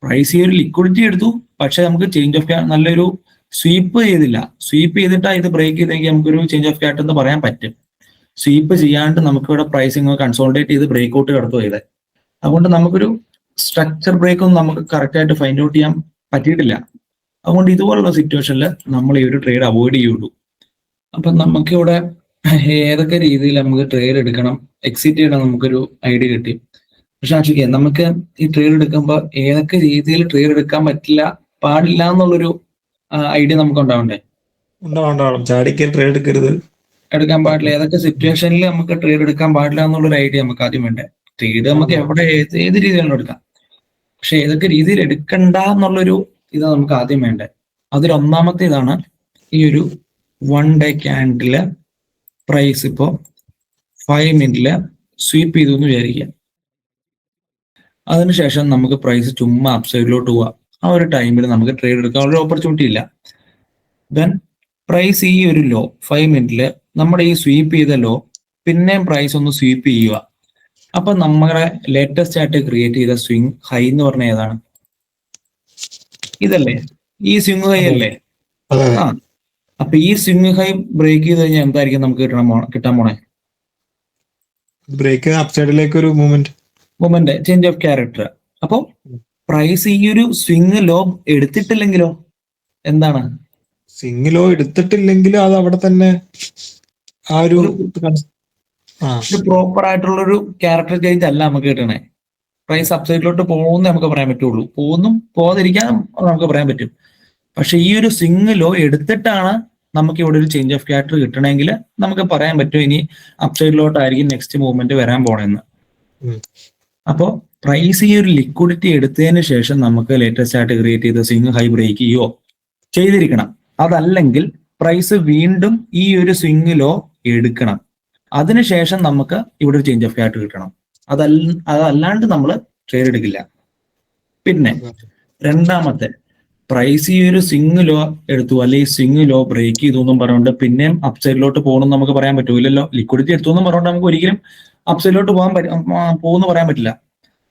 പ്രൈസ് ഈ ഒരു ലിക്വിഡിറ്റി എടുത്തു, പക്ഷെ നമുക്ക് ചേഞ്ച് ഓഫ് ക്യാരക്ടർ നല്ലൊരു സ്വീപ്പ് ചെയ്തില്ല. സ്വീപ്പ് ചെയ്തിട്ടാ ഇത് ബ്രേക്ക് ചെയ്തെങ്കിൽ നമുക്കൊരു ചേഞ്ച് ഓഫ് ക്യാരക്ടർ എന്ന് പറയാൻ പറ്റും. സ്വീപ്പ് ചെയ്യാണ്ട് നമുക്കിവിടെ പ്രൈസിങ് കൺസോൾട്ടേറ്റ് ചെയ്ത് ബ്രേക്ക് ഔട്ട് കടത്തു ചെയ്തത്. അതുകൊണ്ട് നമുക്കൊരു സ്ട്രക്ചർ ബ്രേക്ക് ഒന്നും നമുക്ക് കറക്റ്റ് ആയിട്ട് ഫൈൻഡ് ഔട്ട് ചെയ്യാൻ പറ്റിയിട്ടില്ല. അതുകൊണ്ട് ഇതുപോലുള്ള സിറ്റുവേഷനിൽ നമ്മൾ ഈ ഒരു ട്രേഡ് അവോയ്ഡ് ചെയ്യുള്ളൂ. അപ്പൊ നമുക്കിവിടെ ഏതൊക്കെ രീതിയിൽ നമുക്ക് ട്രേഡ് എടുക്കണം, എക്സിറ്റ് ചെയ്യണം, നമുക്കൊരു ഐഡിയ കിട്ടി. പക്ഷെ ആക്ച്വലി നമുക്ക് ഈ ട്രേഡ് എടുക്കുമ്പോൾ ഏതൊക്കെ രീതിയിൽ ട്രേഡ് എടുക്കാൻ പാടില്ല എന്നുള്ളൊരു ഐഡിയ നമുക്ക് ഉണ്ടാവണ്ടേ? ഉണ്ടാവും. ചാടിക്കൽ ട്രേഡ് എടുക്കരുത്, എടുക്കാൻ പാടില്ല. ഏതൊക്കെ സിറ്റുവേഷനിൽ നമുക്ക് ട്രേഡ് എടുക്കാൻ പാടില്ല എന്നുള്ളൊരു ഐഡിയ നമുക്ക് ആദ്യം വേണ്ടേ? ട്രേഡ് നമുക്ക് എവിടെ ഏത് രീതിയിലും എടുക്കാം, പക്ഷെ ഏതൊക്കെ രീതിയിൽ എടുക്കണ്ട എന്നുള്ളൊരു ഇത് നമുക്ക് ആദ്യം വേണ്ടേ. അതിലൊന്നാമത്തെ ഇതാണ് ഈ ഒരു 1 ഡേ ക്യാൻഡില് പ്രൈസ് ഇപ്പോ 5 മിനിറ്റില് സ്വീപ്പ് ചെയ്തു എന്ന് വിചാരിക്കുക. അതിനുശേഷം നമുക്ക് പ്രൈസ് ചുമ്മാ അപ്സൈഡിലോട്ട് പോവാം. ആ ഒരു ടൈമിൽ നമുക്ക് ട്രേഡ് എടുക്കാനുള്ള ഓപ്പർച്യൂണിറ്റി ഇല്ല. ദെൻ പ്രൈസ് ഈ ഒരു ലോ 5 മിനിറ്റില് നമ്മുടെ ഈ സ്വീപ്പ് ചെയ്ത ലോ പിന്നെയും പ്രൈസ് ഒന്ന് സ്വീപ്പ് ചെയ്യുക. അപ്പൊ നമ്മുടെ ലേറ്റസ്റ്റ് ആയിട്ട് ക്രിയേറ്റ് ചെയ്ത സ്വിംഗ് ഹൈ എന്ന് പറഞ്ഞ ഏതാണ്? ഇതല്ലേ, ഈ സ്വിംഗ് ഹൈ അല്ലേ? ആ, അപ്പൊ ഈ സ്വിംഗ് ഹൈ ബ്രേക്ക് ചെയ്ത് കഴിഞ്ഞാൽ എന്തായിരിക്കും നമുക്ക് കിട്ടാൻ പോണേ? ബ്രേക്ക് അപ്സൈഡിലേക്ക് ഒരു മൂവ്മെന്റ്, ചേഞ്ച് ഓഫ് ക്യാരക്ടർ. അപ്പൊ പ്രൈസ് ഈ ഒരു സ്വിംഗ് ലോ എടുത്തിട്ടില്ലെങ്കിലോ എന്താണ്? സ്വിംഗ് ലോ എടുത്തിട്ടില്ലെങ്കിലും അത് അവിടെ തന്നെ ആ ഒരു പ്രോപ്പർ ആയിട്ടുള്ള ഒരു ക്യാരക്ടർ ചേഞ്ച് അല്ല നമുക്ക് കിട്ടണേ. പ്രൈസ് അപ്സൈഡിലോട്ട് പോകുന്നേ നമുക്ക് പറയാൻ പറ്റുള്ളൂ, പോകുന്നും പോകാതിരിക്കാൻ നമുക്ക് പറയാൻ പറ്റും. പക്ഷെ ഈ ഒരു സ്വിംഗ് ലോ എടുത്തിട്ടാണ് നമുക്ക് ഇവിടെ ഒരു ചേഞ്ച് ഓഫ് ക്യാരക്ടർ കിട്ടണമെങ്കിൽ നമുക്ക് പറയാൻ പറ്റും ഇനി അപ്സൈഡിലോട്ടായിരിക്കും നെക്സ്റ്റ് മൂവ്മെന്റ് വരാൻ പോണെന്ന്. അപ്പോ പ്രൈസ് ഈ ഒരു ലിക്വിഡിറ്റി എടുത്തതിന് ശേഷം നമുക്ക് ലേറ്റസ്റ്റ് ആയിട്ട് ക്രിയേറ്റ് ചെയ്ത സ്വിംഗ് ഹൈ ബ്രേക്ക് ചെയ്യുകയോ ചെയ്തിരിക്കണം. അതല്ലെങ്കിൽ പ്രൈസ് വീണ്ടും ഈ ഒരു സ്വിംഗ് ലോ എടുക്കണം. അതിനുശേഷം നമുക്ക് ഇവിടെ ഒരു ചേഞ്ച് ഓഫ് ക്യാരക്ടർ കിട്ടണം. അതല്ലാണ്ട് നമ്മൾ ട്രേഡ് എടുക്കില്ല. പിന്നെ രണ്ടാമത്തെ, പ്രൈസ് ഈ ഒരു സ്വിംഗ് ലോ എടുത്തു അല്ലെങ്കിൽ സ്വിംഗ് ലോ ബ്രേക്ക് ചെയ്തു എന്നും പറഞ്ഞുകൊണ്ട് പിന്നെയും അപ്സൈഡിലോട്ട് പോകണമെന്ന് നമുക്ക് പറയാൻ പറ്റൂലല്ലോ. ലിക്വിഡിറ്റി എടുത്തു എന്നും പറഞ്ഞുകൊണ്ട് നമുക്ക് ഒരിക്കലും അപ്സൈഡിലോട്ട് പോകുമെന്ന് പറയാൻ പറ്റില്ല.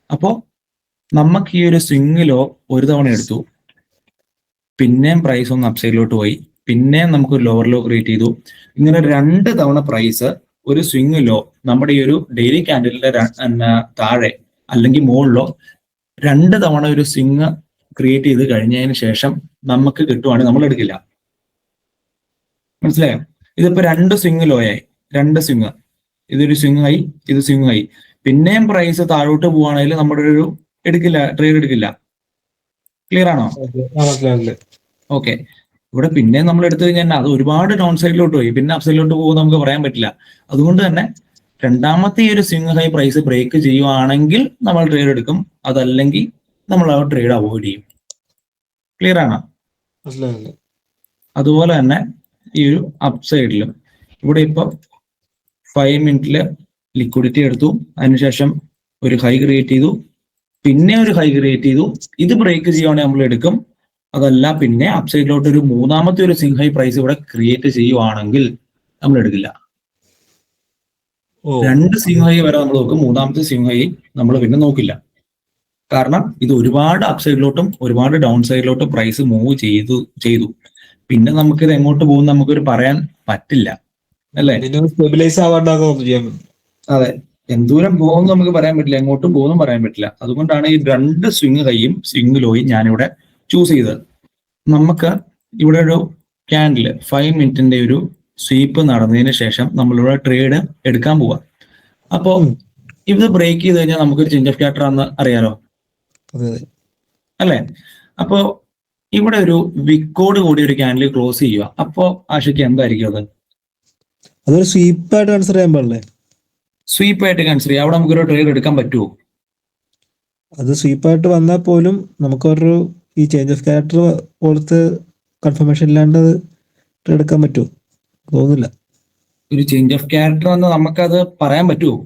അപ്പോ നമുക്ക് ഈ ഒരു സ്വിംഗ് ലോ ഒരു തവണ എടുത്തു, പിന്നെയും പ്രൈസ് ഒന്ന് അപ്സൈഡിലോട്ട് പോയി, പിന്നെയും നമുക്ക് ഒരു ലോവർ ലോ ക്രിയേറ്റ് ചെയ്തു. ഇങ്ങനെ 2 തവണ പ്രൈസ് ഒരു സ്വിംഗ് ലോ നമ്മുടെ ഈ ഒരു ഡെയിലി ക്യാൻഡലിന്റെ താഴെ അല്ലെങ്കിൽ മുകളിലോ 2 തവണ ഒരു സ്വിംഗ് ക്രിയേറ്റ് ചെയ്ത് കഴിഞ്ഞതിന് ശേഷം നമുക്ക് കിട്ടുവാണെങ്കിൽ നമ്മൾ എടുക്കില്ല. മനസ്സിലായോ? ഇതിപ്പോ 2 സ്വിംഗ് ലോയായി, 2 സ്വിംഗ്, ഇതൊരു സ്വിംഗ് ആയി, ഇത് സ്വിംഗ് ആയി. പിന്നെയും പ്രൈസ് താഴോട്ട് പോവാണെങ്കിൽ നമ്മുടെ ഒരു ട്രേഡ് എടുക്കില്ല. ക്ലിയർ ആണോ? ഓക്കെ, ഇവിടെ പിന്നെ നമ്മൾ എടുത്തു കഴിഞ്ഞാൽ അത് ഒരുപാട് ഡൗൺ സൈഡിലോട്ട് പോയി, പിന്നെ അപ്പ് സൈഡിലോട്ട് പോകും നമുക്ക് പറയാൻ പറ്റില്ല. അതുകൊണ്ട് തന്നെ രണ്ടാമത്തെ ഈ ഒരു സ്വിംഗ് ഹൈ പ്രൈസ് ബ്രേക്ക് ചെയ്യുവാണെങ്കിൽ നമ്മൾ ട്രേഡ് എടുക്കും, അതല്ലെങ്കിൽ നമ്മൾ ആ ട്രേഡ് അവോയ്ഡ് ചെയ്യും. ക്ലിയർ ആണോ? അതുപോലെ തന്നെ ഈ ഒരു അപ്പ് സൈഡിലും ഇവിടെ ഇപ്പൊ 5 മിനിറ്റില് ലിക്വിഡിറ്റി എടുത്തു, അതിനുശേഷം ഒരു ഹൈ ക്രിയേറ്റ് ചെയ്തു, പിന്നെ ഒരു ഹൈ ക്രിയേറ്റ് ചെയ്തു. ഇത് ബ്രേക്ക് ചെയ്യുവാണെങ്കിൽ നമ്മൾ എടുക്കും, അതല്ല പിന്നെ അപ്സൈഡിലോട്ട് ഒരു മൂന്നാമത്തെ ഒരു സ്വിംഗ് ഹൈ പ്രൈസ് ഇവിടെ ക്രിയേറ്റ് ചെയ്യുവാണെങ്കിൽ നമ്മൾ എടുക്കില്ല. 2 സ്വിംഗ് ഹൈ വരെ നമ്മൾ നോക്കും, മൂന്നാമത്തെ സ്വിംഗ് ഹൈ നമ്മൾ പിന്നെ നോക്കില്ല. കാരണം ഇത് ഒരുപാട് അപ്സൈഡിലോട്ടും ഒരുപാട് ഡൗൺ സൈഡിലോട്ടും പ്രൈസ് മൂവ് ചെയ്തു. പിന്നെ നമുക്കിത് എങ്ങോട്ട് പോകും നമുക്കൊരു പറയാൻ പറ്റില്ല, അല്ലേ? സ്റ്റെബിലൈസ് ആവാണ്ടാകും. അതെ, എന്തോരം പോകുമെന്ന് നമുക്ക് പറയാൻ പറ്റില്ല, എങ്ങോട്ടും പോകുമെന്നും പറയാൻ പറ്റില്ല. അതുകൊണ്ടാണ് ഈ 2 സ്വിംഗ് ഹൈയും സ്വിംഗ് ലോയും ഞാനിവിടെ ചൂസ് ചെയ്തത്. നമുക്ക് ഇവിടെ ഒരു ക്യാൻഡിൽ 5 മിനിറ്റിന്റെ ഒരു സ്വീപ്പ് നടന്നതിന് ശേഷം നമ്മളിവിടെ ട്രേഡ് എടുക്കാൻ പോവാം. അപ്പോ ഇത് ബ്രേക്ക് ചെയ്ത് കഴിഞ്ഞാൽ നമുക്കൊരു ചേഞ്ച് ഓഫ് ക്യാരക്ടർ ആണെന്ന് അറിയാലോ, അല്ലേ? അപ്പോ ഇവിടെ ഒരു വിക്കോട് കൂടി ഒരു ക്യാൻഡിൽ ക്ലോസ് ചെയ്യുക. അപ്പോ ആശയ്ക്ക് എന്തായിരിക്കും അത്? അതൊരു സ്വീപ്പായിട്ട് കൺസിഡർ ചെയ്യാൻ പാടില്ലേ? സ്വീപ്പായിട്ട് കൺസിഡർ ചെയ്യാം. അവിടെ നമുക്കൊരു ട്രേഡ് എടുക്കാൻ പറ്റുമോ? അത് സ്വീപ്പായിട്ട് വന്നാൽ പോലും നമുക്കൊരു ഈ ചേഞ്ച് ഓഫ് ക്യാരക്ടർ പോലത്തെ കൺഫർമേഷൻ ഇല്ലാണ്ട് ട്രേഡ് എടുക്കാൻ പറ്റുമോ? തോന്നുന്നില്ല. ഒരു ചേഞ്ച് ഓഫ് ക്യാരക്ടർ എന്ന് നമുക്കത് പറയാൻ പറ്റുമോ?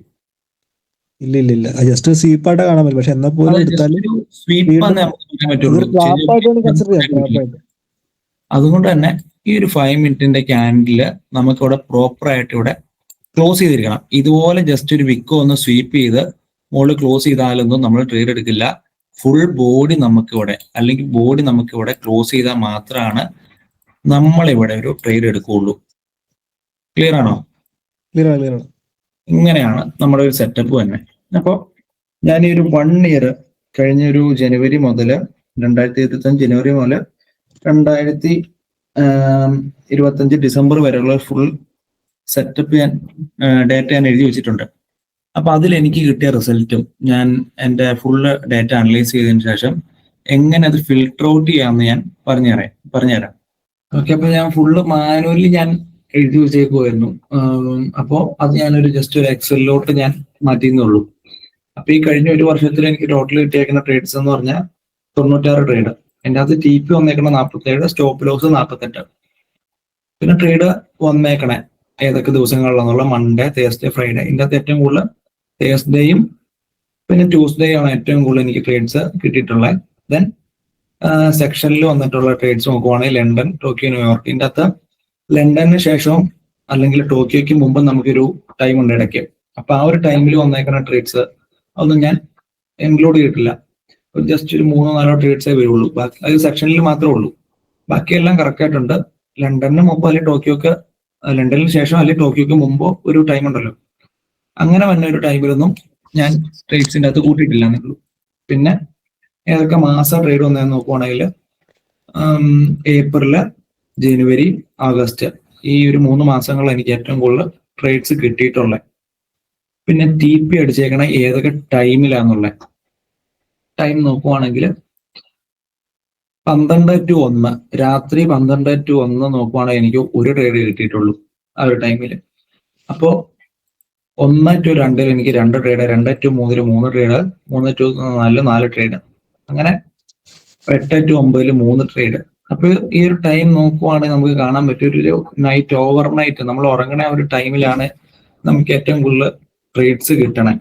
ഇല്ല ജസ്റ്റ് സ്വീപ്പായിട്ട് കാണാൻ പറ്റും. പക്ഷെ എന്നാൽ പോലും എടുത്താലും സ്വീപ്പ് നമുക്ക് പറയാൻ പറ്റുള്ളൂ. കൺസിഡർ ചെയ്യാം, ട്രാപ്പായിട്ട്. അതുകൊണ്ട് തന്നെ ഈ ഒരു 5 മിനിറ്റിന്റെ ക്യാൻഡില് നമുക്കിവിടെ പ്രോപ്പർ ആയിട്ട് ഇവിടെ ക്ലോസ് ചെയ്തിരിക്കണം. ഇതുപോലെ ജസ്റ്റ് ഒരു വിക്കോ ഒന്ന് സ്വീപ്പ് ചെയ്ത് മുകളിൽ ക്ലോസ് ചെയ്താലൊന്നും നമ്മൾ ട്രേഡ് എടുക്കില്ല. ഫുൾ ബോഡി നമുക്കിവിടെ അല്ലെങ്കിൽ ബോഡി നമുക്കിവിടെ ക്ലോസ് ചെയ്താൽ മാത്രമാണ് നമ്മളിവിടെ ഒരു ട്രേഡ് എടുക്കുകയുള്ളൂ. ക്ലിയർ ആണോ? ക്ലിയർ ആണ്. ഇങ്ങനെയാണ് നമ്മുടെ ഒരു സെറ്റപ്പ് തന്നെ. അപ്പോൾ ഞാൻ ഈ ഒരു 1 ഇയർ കഴിഞ്ഞ ഒരു ജനുവരി മുതൽ 2025 ജനുവരി മുതൽ 2025 ഡിസംബർ വരെയുള്ള ഫുൾ സെറ്റപ്പ് ഡേറ്റ ഞാൻ എഴുതി വെച്ചിട്ടുണ്ട്. അപ്പൊ അതിൽ എനിക്ക് കിട്ടിയ റിസൾട്ടും ഞാൻ എൻ്റെ ഫുള്ള് ഡേറ്റ അനലൈസ് ചെയ്തതിനു ശേഷം എങ്ങനെ അത് ഫിൽട്ടർ ഔട്ട് ചെയ്യാമെന്ന് ഞാൻ പറഞ്ഞുതരാം. ഓക്കെ, അപ്പൊ ഞാൻ ഫുള്ള് മാനുവലി ഞാൻ എഴുതി വെച്ചേക്കുമായിരുന്നു. അപ്പോൾ അത് ഞാനൊരു ജസ്റ്റ് ഒരു എക്സലിലോട്ട് ഞാൻ മാറ്റിയെന്നുള്ളൂ. അപ്പൊ ഈ കഴിഞ്ഞ ഒരു വർഷത്തിൽ എനിക്ക് ടോട്ടൽ കിട്ടിയേക്കുന്ന ട്രേഡ്സ് എന്ന് പറഞ്ഞാൽ 96 ട്രേഡ്. എൻ്റെ അകത്ത് TP വന്നേക്കണ 47, സ്റ്റോപ്പ് ലോസ് 48. പിന്നെ ട്രേഡ് വന്നേക്കണേ ഏതൊക്കെ ദിവസങ്ങളിലെന്നുള്ള മൺഡേ, തേഴ്സ്ഡേ, ഫ്രൈഡേ. ഇതിൻ്റെ അകത്ത് ഏറ്റവും കൂടുതൽ തേഴ്സ്ഡേയും പിന്നെ ട്യൂസ്ഡേ ആണ് ഏറ്റവും കൂടുതൽ എനിക്ക് ട്രേഡ്സ് കിട്ടിയിട്ടുള്ളത്. ദെൻ സെക്ഷനിൽ വന്നിട്ടുള്ള ട്രേഡ്സ് നോക്കുവാണെങ്കിൽ ലണ്ടൻ, ടോക്കിയോ, ന്യൂയോർക്ക്. ഇതിൻ്റെ അകത്ത് ലണ്ടന് ശേഷവും അല്ലെങ്കിൽ ടോക്കിയോയ്ക്ക് മുമ്പ് നമുക്കൊരു ടൈം ഉണ്ട് ഇടയ്ക്ക്. അപ്പൊ ആ ഒരു ടൈമിൽ വന്നേക്കുന്ന ട്രേഡ്സ് അതൊന്നും ഞാൻ ഇൻക്ലൂഡ് ചെയ്തിട്ടില്ല. ജസ്റ്റ് ഒരു 3-4 ട്രേഡ്സേ വരുള്ളൂ. അത് സെക്ഷനിൽ മാത്രമേ ഉള്ളൂ. ബാക്കിയെല്ലാം കറക്റ്റ് ആയിട്ടുണ്ട്. ലണ്ടന് മുമ്പ് അല്ലെങ്കിൽ ടോക്കിയോക്ക്, ലണ്ടനിന് ശേഷം അല്ലെങ്കിൽ ടോക്കിയോക്ക് മുമ്പോ ഒരു ടൈം ഉണ്ടല്ലോ, അങ്ങനെ വന്ന ഒരു ടൈമിലൊന്നും ഞാൻ ട്രേഡ്സിൻ്റെ അകത്ത് കൂട്ടിയിട്ടില്ല എന്നുള്ളൂ. പിന്നെ ഏതൊക്കെ മാസം ട്രേഡ് വന്നതെന്ന് നോക്കുവാണെങ്കിൽ ഏപ്രില്, ജനുവരി, ആഗസ്റ്റ് ഈ ഒരു 3 മാസങ്ങളിൽ എനിക്ക് ഏറ്റവും കൂടുതൽ ട്രേഡ്സ് കിട്ടിയിട്ടുള്ളത്. പിന്നെ TP അടിച്ചേക്കണ ഏതൊക്കെ ടൈമിലാന്നുള്ള ടൈം നോക്കുവാണെങ്കിൽ 12 to 1 രാത്രി 12 to 1 നോക്കുവാണെങ്കിൽ എനിക്ക് ഒരു ട്രേഡ് കിട്ടിയിട്ടുള്ളൂ ആ ഒരു ടൈമിൽ. അപ്പോൾ 1 to 2 എനിക്ക് 2 trade, 2 to 3 3 trade, 3 to 4 4 trade, അങ്ങനെ 8 to 9 3 ട്രേഡ്. അപ്പൊ ഈ ഒരു ടൈം നോക്കുവാണെങ്കിൽ നമുക്ക് കാണാൻ പറ്റും ഒരു നൈറ്റ്, ഓവർ നൈറ്റ് നമ്മൾ ഉറങ്ങണ ഒരു ടൈമിലാണ് നമുക്ക് ഏറ്റവും കൂടുതൽ ട്രേഡ്സ് കിട്ടണേ.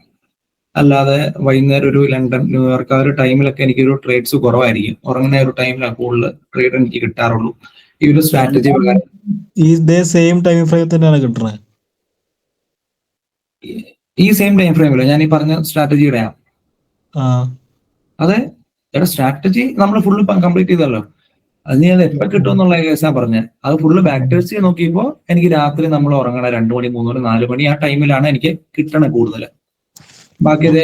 അല്ലാതെ വൈകുന്നേരം ഒരു ലണ്ടൻ, ന്യൂയോർക്ക് ആ ഒരു ടൈമിലൊക്കെ എനിക്കൊരു ട്രേഡ്സ് കുറവായിരിക്കും. ഉറങ്ങുന്ന ഒരു ടൈമിലാണ് കൂടുതൽ ട്രേഡ് എനിക്ക് കിട്ടാറുള്ളൂ. ഈ ഒരു സ്ട്രാറ്റജി പ്രകാരം ഇതേ സെയിം ടൈം ഫ്രെയിം തന്നെയാണ് കിട്ടുന്നത്. ഈ സെയിം ടൈം ഫ്രെയിമില്ല, ഞാൻ ഈ പറഞ്ഞ സ്ട്രാറ്റജിയുടെ അതെ സ്ട്രാറ്റജി നമ്മൾ ഫുള്ള് കംപ്ലീറ്റ് ചെയ്തല്ലോ. അത് ഞാൻ എപ്പോ കിട്ടും എന്നുള്ള കേസാ പറഞ്ഞത്. അത് ഫുള്ള് ബാക്ക് ടെസ്റ്റ് ചെയ്ത് നോക്കിയപ്പോ എനിക്ക് രാത്രി നമ്മൾ ഉറങ്ങണ 2 മണി, 3 മണി, 4 മണി ആ ടൈമിലാണ് എനിക്ക് കിട്ടണത് കൂടുതൽ. ബാക്കി ഇത്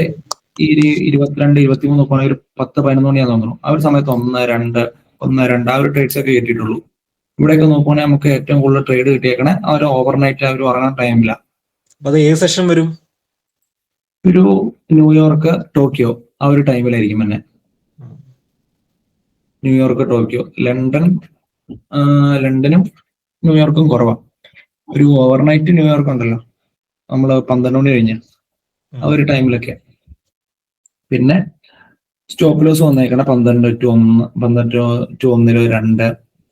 ഈ 22, 23 നോക്കുകയാണെങ്കിൽ ഒരു 10-11 മണിയാന്ന് തോന്നുന്നു. ആ ഒരു സമയത്ത് 1-2 ആ ഒരു ട്രേഡ്സ് ഒക്കെ കിട്ടിയിട്ടുള്ളൂ. ഇവിടെയൊക്കെ നോക്കുവാണെങ്കിൽ നമുക്ക് ഏറ്റവും കൂടുതൽ ട്രേഡ് കിട്ടിയേക്കണേ ആ ഒരു ഓവർനൈറ്റ്, ആ ഒരു ഉറങ്ങാൻ ടൈമില്ല. അത് ഏത് സെഷൻ വരും? ഒരു ന്യൂയോർക്ക്, ടോക്കിയോ ആ ഒരു ടൈമിലായിരിക്കും തന്നെ. New York, Tokyo. ലണ്ടനും ന്യൂയോർക്കും കുറവാണ്. ഒരു ഓവർനൈറ്റ് ന്യൂയോർക്ക് ഉണ്ടല്ലോ, നമ്മൾ 12 മണി കഴിഞ്ഞ് ആ ഒരു ടൈമിലൊക്കെ. പിന്നെ stop loss വന്നേക്കണ 12 to 1, 12 to 1 2,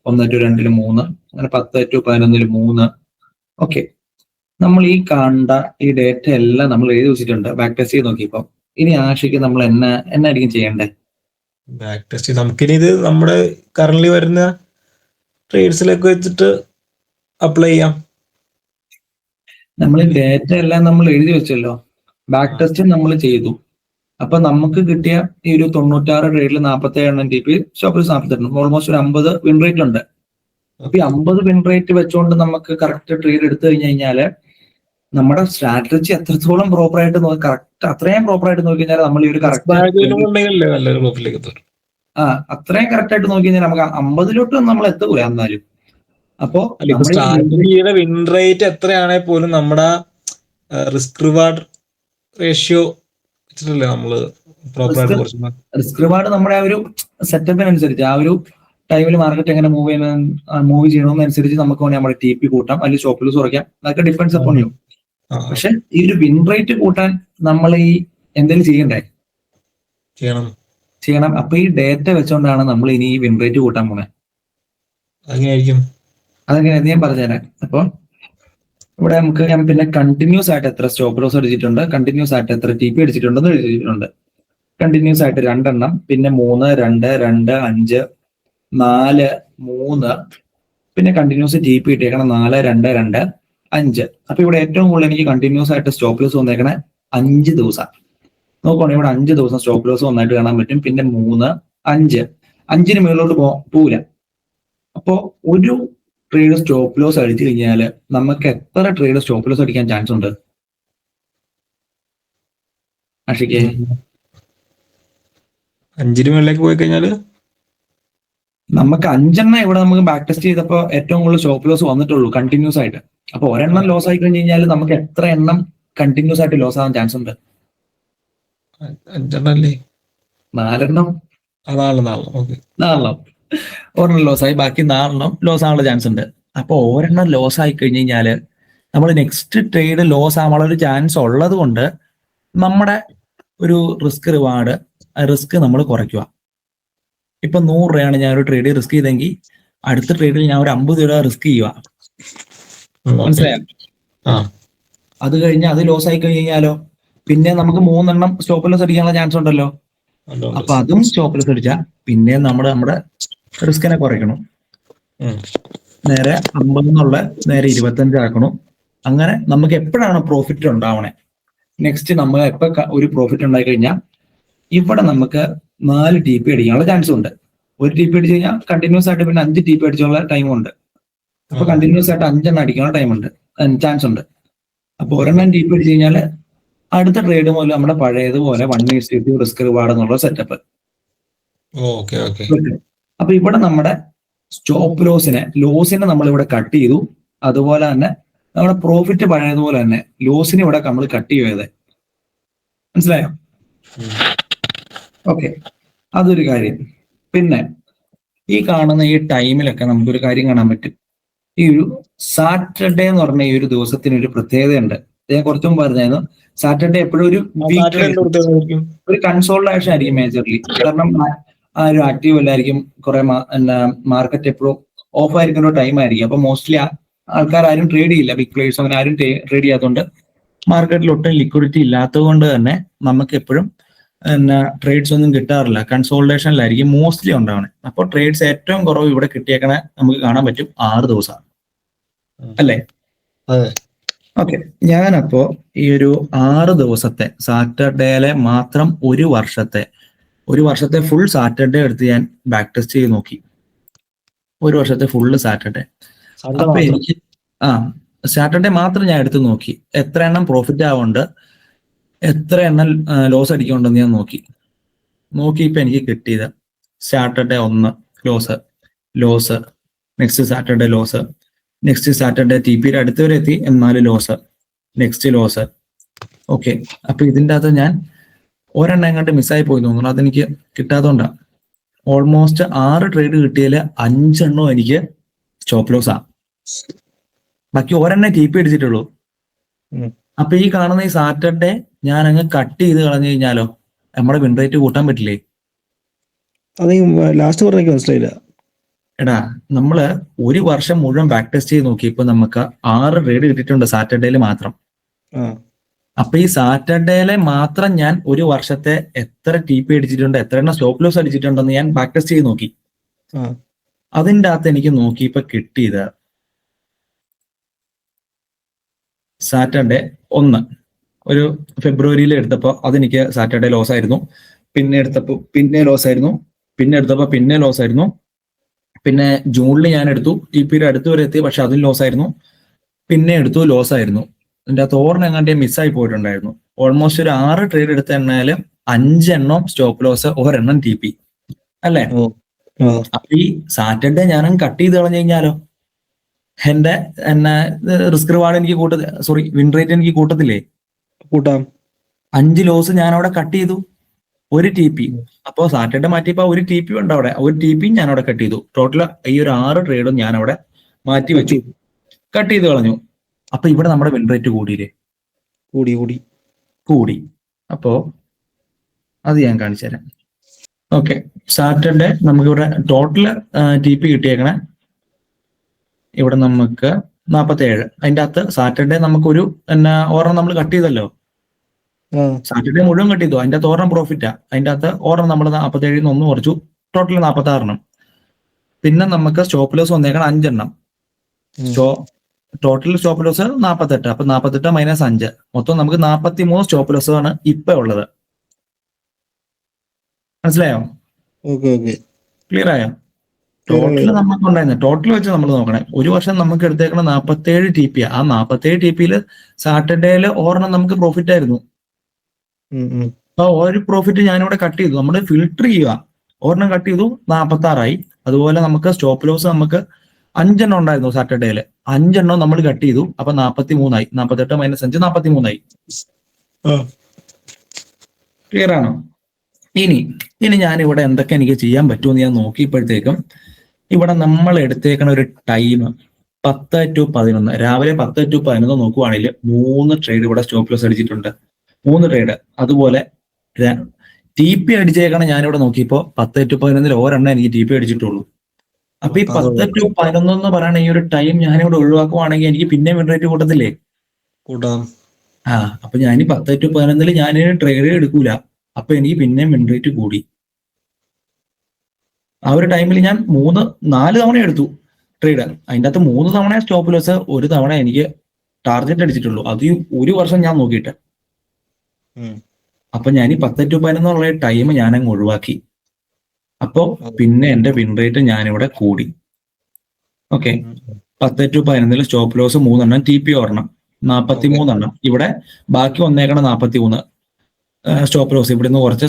1 to 2 3, അങ്ങനെ 10 to 11 3. ഓക്കെ, നമ്മൾ ഈ കണ്ട ഈ ഡേറ്റ എല്ലാം നമ്മൾ എഴുതി വെച്ചിട്ടുണ്ട്. ബാക്ക് ടെസ്റ്റ് ചെയ്ത് നോക്കിയപ്പോൾ ഇനി ആഷിക്ക് നമ്മൾ എന്നായിരിക്കും ചെയ്യണ്ടേ? ബാക്ക് ടെസ്റ്റ് നമുക്കിനി ഇത് നമ്മുടെ കറന്റ് വരുന്ന ട്രേഡ്സിലൊക്കെ വെച്ചിട്ട് അപ്ലൈ ചെയ്യാം. നമ്മൾ ഡേറ്റ എല്ലാം നമ്മൾ എഴുതി വെച്ചല്ലോ, ബാക്ക് ടെസ്റ്റ് നമ്മൾ ചെയ്തു. അപ്പൊ നമുക്ക് കിട്ടിയ ഈ ഒരു 96 ട്രേഡിൽ 47 TP, സ്റ്റോപ്പ് ലോസ് 48, ഓൾമോസ്റ്റ് ഒരു 50 വിൻ റേറ്റ് ഉണ്ട്. അപ്പൊ ഈ 50 വിൻ റേറ്റ് വെച്ചുകൊണ്ട് നമുക്ക് കറക്റ്റ് ട്രേഡ് എടുത്തു കഴിഞ്ഞാല് നമ്മുടെ സ്ട്രാറ്റജി എത്രത്തോളം പ്രോപ്പർ ആയിട്ട് കറക്റ്റ് അത്രയും പ്രോപ്പർ ആയിട്ട് നോക്കി കഴിഞ്ഞാൽ നമ്മൾ ഈ ഒരു കറക്റ്റ് അത്രയും കറക്റ്റ് ആയിട്ട് നോക്കി കഴിഞ്ഞാൽ നമുക്ക് 50 നമ്മൾ എത്തൂല എന്നാലും. അപ്പോ സ്ട്രാറ്റജിയുടെ വിൻ റേറ്റ് എത്രയാണെങ്കിൽ പോലും നമ്മുടെ റിസ്ക് റിവാർഡ് റേഷ്യോ വെച്ചിട്ടല്ലേ നമ്മള് പ്രോപ്പർ റിസ്ക് റിവാർഡ് നമ്മുടെ ആ ഒരു സെറ്റപ്പിനനുസരിച്ച്, ആ ഒരു ടൈമിൽ മാർക്കറ്റ് എങ്ങനെ മൂവ് ചെയ്യണമെന്നനുസരിച്ച് നമുക്ക് വേണമെങ്കിൽ നമ്മുടെ TP കൂട്ടാം, അല്ലെങ്കിൽ സ്റ്റോപ്പ് ലോസ് കുറയ്ക്കാം. അതൊക്കെ ഡിഫറൻസ് അപ്പോൾ ചെയ്യും. പക്ഷെ ഈ ഒരു വിൻ റേറ്റ് കൂട്ടാൻ നമ്മൾ ഈ എന്തെങ്കിലും ചെയ്യണം. ചെയ്യണം. അപ്പൊ ഈ ഡേറ്റ വെച്ചുകൊണ്ടാണ് നമ്മൾ ഇനി ഈ വിൻ റേറ്റ് കൂട്ടാൻ പോണേ. അങ്ങനെയായിരിക്കും. അതെങ്ങനെയാ ഞാൻ പറഞ്ഞുതരാം. അപ്പൊ ഇവിടെ ഞാൻ പിന്നെ കണ്ടിന്യൂസ് ആയിട്ട് എത്ര സ്റ്റോപ്പ് ലോസ് അടിച്ചിട്ടുണ്ട്, കണ്ടിന്യൂസ് ആയിട്ട് എത്ര ടി പി അടിച്ചിട്ടുണ്ടെന്ന് എഴുതിയിട്ടുണ്ട്. കണ്ടിന്യൂസ് ആയിട്ട് 2 പിന്നെ 3, 2, 2, 5, 4, 3, പിന്നെ കണ്ടിന്യൂസ് ടി പി ഇട്ടേക്കണം 4, 2, 2, 5. അപ്പൊ ഇവിടെ ഏറ്റവും കൂടുതൽ എനിക്ക് കണ്ടിന്യൂസ് ആയിട്ട് സ്റ്റോപ്പ് ലോസ് വന്നേക്കണേ 5 ദിവസം. നോക്കുവാണെങ്കിൽ ഇവിടെ 5 ദിവസം സ്റ്റോപ്പ് ലോസ് വന്നായിട്ട് കാണാൻ പറ്റും. പിന്നെ 3, 5, 5ന് മുകളിലോട്ട് പോവില്ല. അപ്പോ ഒരു ട്രേഡ് സ്റ്റോപ്പ് ലോസ് അടിച്ചു കഴിഞ്ഞാൽ നമുക്ക് എത്ര ട്രേഡ് സ്റ്റോപ്പ് ലോസ് അടിക്കാൻ ചാൻസ് ഉണ്ട് ആഷിക്ക്? 5ന് മുകളിലേക്ക് പോയി കഴിഞ്ഞാല് നമുക്ക് 5 ഇവിടെ നമുക്ക് ബാക്ക് ടെസ്റ്റ് ചെയ്തപ്പോ ഏറ്റവും കൂടുതൽ സ്റ്റോപ്പ് ലോസ് വന്നിട്ടുള്ളൂ കണ്ടിന്യൂസ് ആയിട്ട്. അപ്പൊ ഒരെണ്ണം ലോസ് ആയി കഴിഞ്ഞ് കഴിഞ്ഞാൽ നമുക്ക് എത്ര എണ്ണം കണ്ടിന്യൂസ് ആയിട്ട് ലോസ് ആവാൻ ചാൻസ് ഉണ്ട്? 5 അല്ലേ? 4 ഓക്കെ. 4 ഒരെണ്ണം ലോസ് ആയി, ബാക്കി 4 ലോസ് ആവാനുള്ള ചാൻസ് ഉണ്ട്. അപ്പൊ ഒരെണ്ണം ലോസ് ആയി കഴിഞ്ഞ് കഴിഞ്ഞാല് നമ്മൾ നെക്സ്റ്റ് ട്രേഡ് ലോസ് ആവാനുള്ള ഒരു ചാൻസ് ഉള്ളത് കൊണ്ട് നമ്മുടെ ഒരു റിസ്ക് നമ്മൾ കുറയ്ക്കുക. ഇപ്പൊ 100 രൂപയാണ് ഞാൻ ഒരു ട്രേഡ് റിസ്ക് ചെയ്തെങ്കിൽ അടുത്ത ട്രേഡിൽ ഞാൻ ഒരു 50 രൂപ റിസ്ക് ചെയ്യുക. മനസ്സിലായോ? അത് കഴിഞ്ഞ് അത് ലോസ് ആയി കഴിഞ്ഞാലോ പിന്നെ നമുക്ക് 3 എണ്ണം സ്റ്റോപ്പ് ലോസ് അടിക്കാനുള്ള ചാൻസ് ഉണ്ടല്ലോ. അപ്പൊ അതും സ്റ്റോപ്പ് ലോസ് അടിച്ചാൽ പിന്നെ നമ്മുടെ റിസ്കിനെ കുറയ്ക്കണം. നേരെ 50 നേരെ 25 ആക്കണം. അങ്ങനെ നമുക്ക് എപ്പോഴാണ് പ്രോഫിറ്റ് ഉണ്ടാവണേ, നെക്സ്റ്റ് നമ്മൾ എപ്പോ ഒരു പ്രോഫിറ്റ് ഉണ്ടായി കഴിഞ്ഞാൽ ഇവിടെ നമുക്ക് 4 ടി പി അടിക്കാനുള്ള ചാൻസ് ഉണ്ട്. ഒരു ടി പി അടിച്ചു കഴിഞ്ഞാൽ കണ്ടിന്യൂസ് ആയിട്ട് പിന്നെ 5 ടി പി അടിച്ചുള്ള ടൈമുണ്ട്. അപ്പൊ കണ്ടിന്യൂസ് ആയിട്ട് 5 എണ്ണം അടിക്കാനുള്ള ടൈമുണ്ട്, ചാൻസ് ഉണ്ട്. അപ്പൊ ഒരെണ്ണം ടി പി അടിച്ചു കഴിഞ്ഞാൽ അടുത്ത ട്രേഡ് മുതൽ നമ്മുടെ പഴയതുപോലെ 1:2 റിസ്ക് റിവാർഡ് എന്നുള്ള സെറ്റപ്പ്. അപ്പൊ ഇവിടെ നമ്മുടെ സ്റ്റോപ്പ് ലോസിനെ നമ്മൾ ഇവിടെ കട്ട് ചെയ്തു. അതുപോലെ തന്നെ നമ്മുടെ പ്രോഫിറ്റ് പഴയതുപോലെ തന്നെ ലോസിനെ ഇവിടെ നമ്മൾ കട്ട് ചെയ്തത്. മനസ്സിലായോ? ഓക്കെ, അതൊരു കാര്യം. പിന്നെ ഈ കാണുന്ന ഈ ടൈമിലൊക്കെ നമുക്കൊരു കാര്യം കാണാൻ പറ്റും. ഈ ഒരു സാറ്റർഡേ എന്ന് പറഞ്ഞ ഈ ഒരു ദിവസത്തിന് ഒരു പ്രത്യേകതയുണ്ട്. ഞാൻ കുറച്ചു മുമ്പ് പറഞ്ഞായിരുന്നു, സാറ്റർഡേ എപ്പോഴും ഒരു കൺസോൾട്ടേഷൻ ആയിരിക്കും മേജർലി. കാരണം ആരും ആക്റ്റീവ് അല്ലായിരിക്കും, കുറെ മാർക്കറ്റ് എപ്പോഴും ഓഫ് ആയിരിക്കുന്ന ഒരു ടൈം ആയിരിക്കും. അപ്പൊ മോസ്റ്റ്ലി ആൾക്കാർ ആരും ട്രേഡ് ചെയ്യില്ല, ബിഗ് പ്ലേയേഴ്സ് അങ്ങനെ ആരും ട്രേഡ് ചെയ്യാത്തതുകൊണ്ട് മാർക്കറ്റിൽ ഒട്ടും ലിക്വിഡിറ്റി ഇല്ലാത്തത് കൊണ്ട് തന്നെ നമുക്ക് എപ്പോഴും ട്രേഡ്സ് ഒന്നും കിട്ടാറില്ല. കൺസോൾട്ടേഷനിലായിരിക്കും മോസ്റ്റ്ലി ഉണ്ടാവണേ. അപ്പോൾ ട്രേഡ്സ് ഏറ്റവും കുറവ് ഇവിടെ കിട്ടിയേക്കണ നമുക്ക് കാണാൻ പറ്റും 6 ദിവസമാണ് അല്ലേ? ഓക്കെ, ഞാനപ്പോ ഈ ഒരു 6 ദിവസത്തെ സാറ്റർഡേയിലെ മാത്രം ഒരു വർഷത്തെ ഫുൾ സാറ്റർഡേ എടുത്ത് ഞാൻ ബാക്ക് ടെസ്റ്റ് ചെയ്ത് നോക്കി. ഒരു വർഷത്തെ ഫുള്ള് സാറ്റർഡേ. അപ്പൊ എനിക്ക് സാറ്റർഡേ മാത്രം ഞാൻ എടുത്ത് നോക്കി എത്ര എണ്ണം പ്രോഫിറ്റ് ആവുന്നുണ്ട്, എത്ര എണ്ണം ലോസ് അടിക്കുന്നുണ്ടെന്ന് ഞാൻ നോക്കിയപ്പോ എനിക്ക് കിട്ടിയത് Saturday 1 loss, next Saturday loss, next Saturday T പിയുടെ അടുത്തവരെ എത്തി, എന്നാലും ലോസ്, നെക്സ്റ്റ് ലോസ്. ഓക്കെ, അപ്പൊ ഇതിൻ്റെ അകത്ത് ഞാൻ ഒരെണ്ണം എങ്ങോട്ട് മിസ്സായി പോയി തോന്നുന്നു, അതെനിക്ക് കിട്ടാത്തതുകൊണ്ടാണ്. ഓൾമോസ്റ്റ് 6 ട്രേഡ് കിട്ടിയതിൽ 5 എണ്ണം എനിക്ക് സ്റ്റോപ്പ് ലോസാ, ബാക്കി ഒരെണ്ണം ടി പി അടിച്ചിട്ടുള്ളൂ. അപ്പൊ ഈ കാണുന്ന ഈ സാറ്റർഡേ ഞാൻ അങ്ങ് കട്ട് ചെയ്ത് കളഞ്ഞു കഴിഞ്ഞാലോ നമ്മുടെ വിൻ റേറ്റ് കൂട്ടാൻ പറ്റില്ലേ? അത് ലാസ്റ്റ് പറഞ്ഞ മനസ്സിലായില്ല. എടാ, നമ്മള് ഒരു വർഷം മുഴുവൻ ബാക്ക് ടെസ്റ്റ് ചെയ്ത് നോക്കി, ഇപ്പൊ നമുക്ക് 6 ട്രേഡ് കിട്ടിയിട്ടുണ്ട് സാറ്റർഡേയിൽ മാത്രം. അപ്പൊ ഈ സാറ്റർഡേയിലെ മാത്രം ഞാൻ ഒരു വർഷത്തെ എത്ര ടി പി അടിച്ചിട്ടുണ്ട്, എത്ര എണ്ണം സ്റ്റോപ്പ് ലോസ് അടിച്ചിട്ടുണ്ടെന്ന് ഞാൻ ബാക്ക് ടെസ്റ്റ് ചെയ്ത് നോക്കി. അതിൻ്റെ അകത്ത് എനിക്ക് നോക്കിയപ്പോ കിട്ടിയത് സാറ്റർഡേ 1 ഒരു ഫെബ്രുവരിയിൽ എടുത്തപ്പോൾ അതെനിക്ക് സാറ്റർഡേ ലോസ് ആയിരുന്നു. പിന്നെ എടുത്തപ്പോൾ പിന്നെ ലോസ് ആയിരുന്നു, പിന്നെ എടുത്തപ്പോൾ പിന്നെ ലോസ് ആയിരുന്നു. പിന്നെ ജൂണിൽ ഞാൻ എടുത്തു, ടി പിയുടെ അടുത്ത് വരെ എത്തി, പക്ഷെ അതും ലോസ് ആയിരുന്നു. പിന്നെ എടുത്തു, ലോസ് ആയിരുന്നു. ഇതിൻ്റെ അകത്ത് ഓർമ്മ എങ്ങാണ്ട് മിസ്സായി പോയിട്ടുണ്ടായിരുന്നു. ഓൾമോസ്റ്റ് ഒരു 6 ട്രേഡ് എടുത്ത എണ്ണയില് 5 എണ്ണം സ്റ്റോപ്പ് ലോസ്, ഒരെണ്ണം ടി പി അല്ലേ? അപ്പൊ ഈ സാറ്റർഡേ ഞാനും കട്ട് ചെയ്ത് കളഞ്ഞു കഴിഞ്ഞാലോ എന്നെ റിസ്ക് റിവാർഡ് എനിക്ക് വിൻ റേറ്റ് എനിക്ക് കൂട്ടത്തില്ലേ? കൂട്ടാം. 5 ലോസ് ഞാൻ അവിടെ കട്ട് ചെയ്തു, 1 ടി പി. അപ്പോ സാറ്റർഡേ മാറ്റിയപ്പോ 1 ടി പി ഉണ്ട് അവിടെ, 1 ടി പിയും ഞാൻ അവിടെ കട്ട് ചെയ്തു. ടോട്ടൽ ഈ ഒരു 6 ട്രേഡും ഞാൻ അവിടെ മാറ്റി വെച്ചു, കട്ട് ചെയ്ത് കളഞ്ഞു. അപ്പൊ ഇവിടെ നമ്മുടെ വിൻ റേറ്റ് കൂടിയില്ലേ? കൂടി. അപ്പോ അത് ഞാൻ കാണിച്ചു തരാം. ഓക്കെ, സാറ്റർഡേ നമുക്കിവിടെ ടോട്ടൽ ടി പി കിട്ടിയേക്കണേ ഇവിടെ നമുക്ക് 47. അതിന്റെ അകത്ത് സാറ്റർഡേ നമുക്കൊരു ഓർഡർ നമ്മൾ കട്ട് ചെയ്തല്ലോ. സാറ്റർഡേ മുഴുവൻ കട്ട് ചെയ്തു. അതിന്റെ അകത്ത് ഓർഡർ പ്രോഫിറ്റാ. അതിന്റെ അകത്ത് ഓർഡർ നമ്മൾ 47 ഒന്ന് കുറച്ചു, ടോട്ടൽ 46 പിന്നെ നമുക്ക് സ്റ്റോപ്പ് ലോസ് വന്നേക്കണം 5 ടോട്ടൽ സ്റ്റോപ്പ് ലോസ് 48. അപ്പൊ 48 മൈനസ് 5 മൊത്തം നമുക്ക് 43 സ്റ്റോപ്പ് ലോസ് ആണ് ഇപ്പൊ ഉള്ളത്. മനസ്സിലായോ? ക്ലിയർ ആയോ? ടോട്ടൽ നമുക്ക് ഉണ്ടായിരുന്നു. ടോട്ടൽ വെച്ച് നമ്മൾ നോക്കണേ, ഒരു വർഷം നമുക്ക് എടുത്തേക്കണം 47 ടി പി. ആ 47 ടി പിയിൽ സാറ്റർഡേയില് ഓർണം നമുക്ക് പ്രോഫിറ്റ് ആയിരുന്നു. അപ്പൊ ഒരു പ്രോഫിറ്റ് ഞാനിവിടെ കട്ട് ചെയ്തു. നമ്മൾ ഫിൽട്ടർ ചെയ്യുക, ഒരെണ്ണം കട്ട് ചെയ്തു 46 അതുപോലെ നമുക്ക് സ്റ്റോപ്പ് ലോസ് നമുക്ക് 5 ഉണ്ടായിരുന്നു സാറ്റർഡേയില്. 5 നമ്മൾ കട്ട് ചെയ്തു. അപ്പൊ 43 48 മൈനസ് 5 43 ക്ലിയർ ആണോ? ഇനി ഞാനിവിടെ എന്തൊക്കെ എനിക്ക് ചെയ്യാൻ പറ്റുമെന്ന് ഞാൻ നോക്കിയപ്പോഴത്തേക്കും ഇവിടെ നമ്മൾ എടുത്തേക്കണ ഒരു ടൈം 10 to 11 രാവിലെ 10 to 11 നോക്കുവാണെങ്കിൽ 3 ട്രേഡ് ഇവിടെ സ്റ്റോപ്പ് ലോസ് അടിച്ചിട്ടുണ്ട്. 3 ട്രേഡ്. അതുപോലെ ടി പി അടിച്ചേക്കണ ഞാനിവിടെ നോക്കിയപ്പോ 10 to 11 ഒരെണ്ണം എനിക്ക് ടി പി അടിച്ചിട്ടുള്ളൂ. അപ്പൊ ഈ 10 to 11 എന്ന് പറയുന്ന ഈ ഒരു ടൈം ഞാനിവിടെ ഒഴിവാക്കുവാണെങ്കിൽ എനിക്ക് പിന്നെ വിൻ റേറ്റ് കൂട്ടത്തില്ലേ? അപ്പൊ ഞാൻ 10 to 11 ഞാൻ ട്രേഡ് എടുക്കൂല. അപ്പൊ എനിക്ക് പിന്നെ വിൻ റേറ്റ് കൂടി. ആ ഒരു ടൈമിൽ ഞാൻ 4 തവണ എടുത്തു ട്രേഡ്. അതിൻ്റെ അകത്ത് 3 തവണ സ്റ്റോപ്പ് ലോസ്, 1 തവണ എനിക്ക് ടാർഗറ്റ് അടിച്ചിട്ടുള്ളൂ. അത് ഒരു വർഷം ഞാൻ നോക്കിയിട്ട്. അപ്പൊ ഞാൻ 10 to 11 ടൈം ഞാനങ്ങ് ഒഴിവാക്കി. അപ്പോ പിന്നെ എന്റെ വിൻ റേറ്റ് ഞാനിവിടെ കൂടി. Okay, 10 to 11 stop loss 3 T P 43 ഇവിടെ ബാക്കി വന്നേക്കണം 43 സ്റ്റോപ്പ് ലോസ്. ഇവിടുന്ന് കുറച്ച്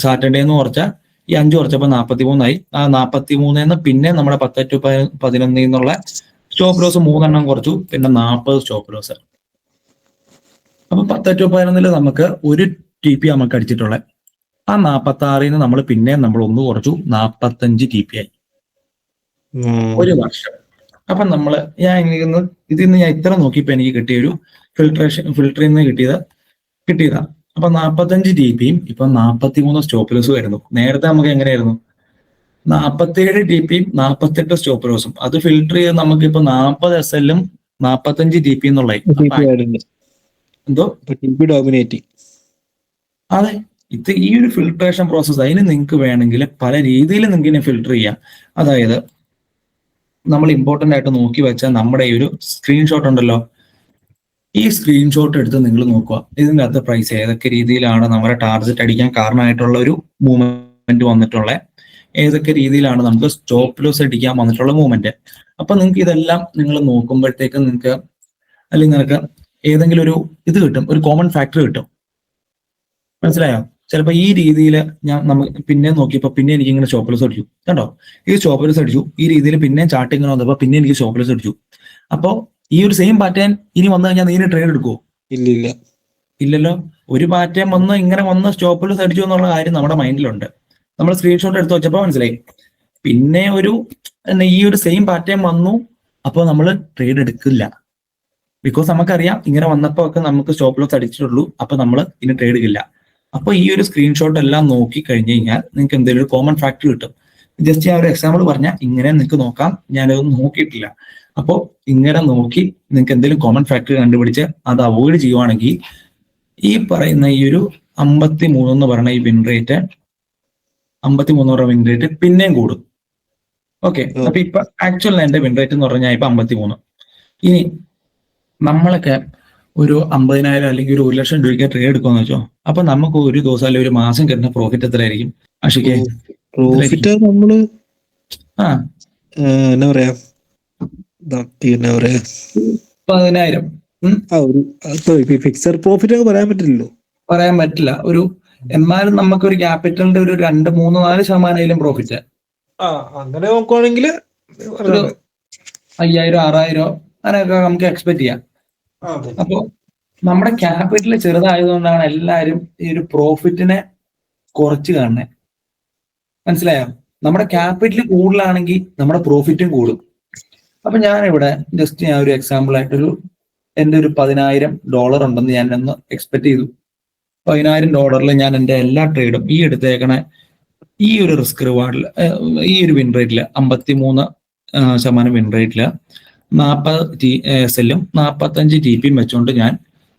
സാറ്റർഡേന്ന് കുറച്ച ഈ 5 കുറച്ചപ്പോ 43 ആ 43 പിന്നെ നമ്മുടെ 10 to 11 സ്റ്റോപ്പ് ലോസ് 3 കുറച്ചു, പിന്നെ 40 സ്റ്റോപ്പ് ലോസ്. അപ്പൊ 10 to 11 നമുക്ക് ഒരു ടി പി നമുക്ക് അടിച്ചിട്ടുള്ളത്. ആ 46 നമ്മൾ പിന്നെ നമ്മൾ ഒന്ന് കുറച്ചു, 45 ടി പി ആയി ഒരു വർഷം. അപ്പൊ ഞാൻ ഇതിൽ നിന്ന് ഞാൻ ഇത്ര നോക്കിയപ്പോ എനിക്ക് കിട്ടിയൊരു ഫിൽട്ടറിൽ നിന്ന് കിട്ടിയതാ. അപ്പൊ 45 ടി പിയും ഇപ്പൊ 43 സ്റ്റോപ്പ് ലോസും ആയിരുന്നു. നേരത്തെ നമുക്ക് എങ്ങനെയായിരുന്നു? 47 ടി പിയും 48 സ്റ്റോപ്പ് ലോസും. അത് ഫിൽട്ടർ ചെയ്ത് നമുക്ക് ഇപ്പൊ 40 SL 45 ടി പി എന്നുള്ള എന്തോ അതെ. ഇത് ഈ ഒരു ഫിൽട്രേഷൻ പ്രോസസ്, അതിന് നിങ്ങൾക്ക് വേണമെങ്കിൽ പല രീതിയിൽ നിങ്ങൾക്ക് ഫിൽട്ടർ ചെയ്യാം. അതായത് നമ്മൾ ഇമ്പോർട്ടന്റ് ആയിട്ട് നോക്കി വെച്ചാൽ നമ്മുടെ ഈ ഒരു സ്ക്രീൻഷോട്ട് ഉണ്ടല്ലോ, ഈ സ്ക്രീൻഷോട്ട് എടുത്ത് നിങ്ങൾ നോക്കുക. ഇതിൻ്റെ അകത്ത് പ്രൈസ് ഏതൊക്കെ രീതിയിലാണ് നമ്മുടെ ടാർഗറ്റ് അടിക്കാൻ കാരണമായിട്ടുള്ള ഒരു മൂവ്മെന്റ് വന്നിട്ടുള്ള, ഏതൊക്കെ രീതിയിലാണ് നമുക്ക് സ്റ്റോപ്പ് ലോസ് അടിക്കാൻ വന്നിട്ടുള്ള മൂവ്മെന്റ്. അപ്പൊ നിങ്ങൾക്ക് ഇതെല്ലാം നിങ്ങൾ നോക്കുമ്പോഴത്തേക്ക് നിങ്ങൾക്ക് ഏതെങ്കിലും ഒരു ഇത് കിട്ടും, ഒരു കോമൺ ഫാക്ടർ കിട്ടും. മനസ്സിലായോ? ചിലപ്പോ ഈ രീതിയിൽ നമുക്ക് പിന്നെ നോക്കിയപ്പോ പിന്നെ എനിക്ക് ഇങ്ങനെ സ്റ്റോപ്പ് ലോസ് അടിച്ചു. കണ്ടോ, ഈ സ്റ്റോപ്പ് ലോസ് അടിച്ചു. ഈ രീതിയിൽ പിന്നെ ചാർട്ട് ഇങ്ങനെ വന്നപ്പോ പിന്നെ എനിക്ക് സ്റ്റോപ്പ് ലോസ് അടിച്ചു. അപ്പോ ഈ ഒരു സെയിം പാറ്റേൺ ഇനി വന്നു കഴിഞ്ഞാൽ നീ ട്രേഡ് എടുക്കുവോ? ഇല്ലല്ലോ. ഒരു പാറ്റേൺ ഇങ്ങനെ വന്ന് സ്റ്റോപ്പ് ലോസ് അടിച്ചു എന്നുള്ള കാര്യം നമ്മുടെ മൈൻഡിലുണ്ട്. നമ്മൾ സ്ക്രീൻഷോട്ട് എടുത്ത് വെച്ചപ്പോ മനസ്സിലായി. പിന്നെ ഈ ഒരു സെയിം പാറ്റേൺ വന്നു, അപ്പോൾ നമ്മൾ ട്രേഡ് എടുക്കില്ല. ബിക്കോസ് നമുക്കറിയാം ഇങ്ങനെ വന്നപ്പോ ഒക്കെ നമുക്ക് സ്റ്റോപ്പ് ലോസ് അടിച്ചിട്ടുള്ളൂ. അപ്പൊ നമ്മൾ ഇനി ട്രേഡ് എടുക്കില്ല. അപ്പൊ ഈ ഒരു സ്ക്രീൻഷോട്ട് എല്ലാം നോക്കി കഴിഞ്ഞ് കഴിഞ്ഞാൽ നിങ്ങൾക്ക് എന്തെങ്കിലും ഒരു കോമൺ ഫാക്ടർ കിട്ടും. ജസ്റ്റ് ഞാൻ ഒരു എക്സാമ്പിൾ പറഞ്ഞാൽ ഇങ്ങനെ നിങ്ങൾക്ക് നോക്കാം. ഞാനതൊന്നും നോക്കിയിട്ടില്ല. അപ്പോൾ ഇങ്ങനെ നോക്കി നിങ്ങൾക്ക് എന്തെങ്കിലും കോമൺ ഫാക്ടർ കണ്ടുപിടിച്ച് അത് അവോയ്ഡ് ചെയ്യുവാണെങ്കിൽ ഈ പറയുന്ന ഈ ഒരു 53 എന്ന് പറയുന്ന ഈ വിൻ റേറ്റ് 53 വിൻ റേറ്റ് പിന്നെയും കൂടും. ഓക്കെ, അപ്പൊ ഇപ്പൊ ആക്ച്വൽ എന്റെ വിൻ റേറ്റ് എന്ന് പറഞ്ഞാൽ ഇപ്പൊ 53. ഇനി നമ്മളൊക്കെ ഒരു 50,000 അല്ലെങ്കിൽ ഒരു 1,00,000 രൂപയ്ക്ക് ട്രേഡ് എടുക്കുമെന്ന് വെച്ചോ. അപ്പൊ നമുക്ക് ഒരു ദിവസം അല്ലെങ്കിൽ ഒരു മാസം കിട്ടുന്ന പ്രോഫിറ്റ് എത്രയായിരിക്കും അഷിക്കേ? പ്രോഫിറ്റ് നമ്മള് എന്നാ പറയാ 10,000. ഫിക്സഡ് പ്രോഫിറ്റ് ഒക്കെ പറയാൻ പറ്റില്ലല്ലോ. പറയാൻ പറ്റില്ല. എന്നാലും നമുക്ക് ഒരു ക്യാപിറ്റലിന്റെ ഒരു 2, 3, 4% പ്രോഫിറ്റ് അങ്ങനെ നോക്കുവാണെങ്കിൽ 5,000, 6,000 അങ്ങനെയൊക്കെ നമുക്ക് എക്സ്പെക്ട് ചെയ്യാം. അപ്പൊ നമ്മുടെ ക്യാപിറ്റൽ ചെറുതായതുകൊണ്ടാണ് എല്ലാവരും ഈ ഒരു പ്രോഫിറ്റിനെ കുറച്ച് കാണുന്നത്. മനസ്സിലായോ? നമ്മുടെ ക്യാപിറ്റൽ കൂടുതലാണെങ്കിൽ നമ്മുടെ പ്രോഫിറ്റും കൂടും. അപ്പൊ ഞാനിവിടെ ജസ്റ്റ് ഞാൻ ഒരു എക്സാമ്പിൾ ആയിട്ടൊരു എന്റെ ഒരു $10,000 ഉണ്ടെന്ന് ഞാൻ ഒന്ന് എക്സ്പെക്ട് ചെയ്തു. $10,000 ഞാൻ എന്റെ എല്ലാ ട്രേഡും ഈ എടുത്തേക്കണ ഈ ഒരു റിസ്ക് റിവാർഡിൽ, ഈ ഒരു വിൻ റേറ്റിൽ 53% വിൻ റേറ്റിൽ 40 SL-ഉം 45 TP-യും വെച്ചുകൊണ്ട് ഞാൻ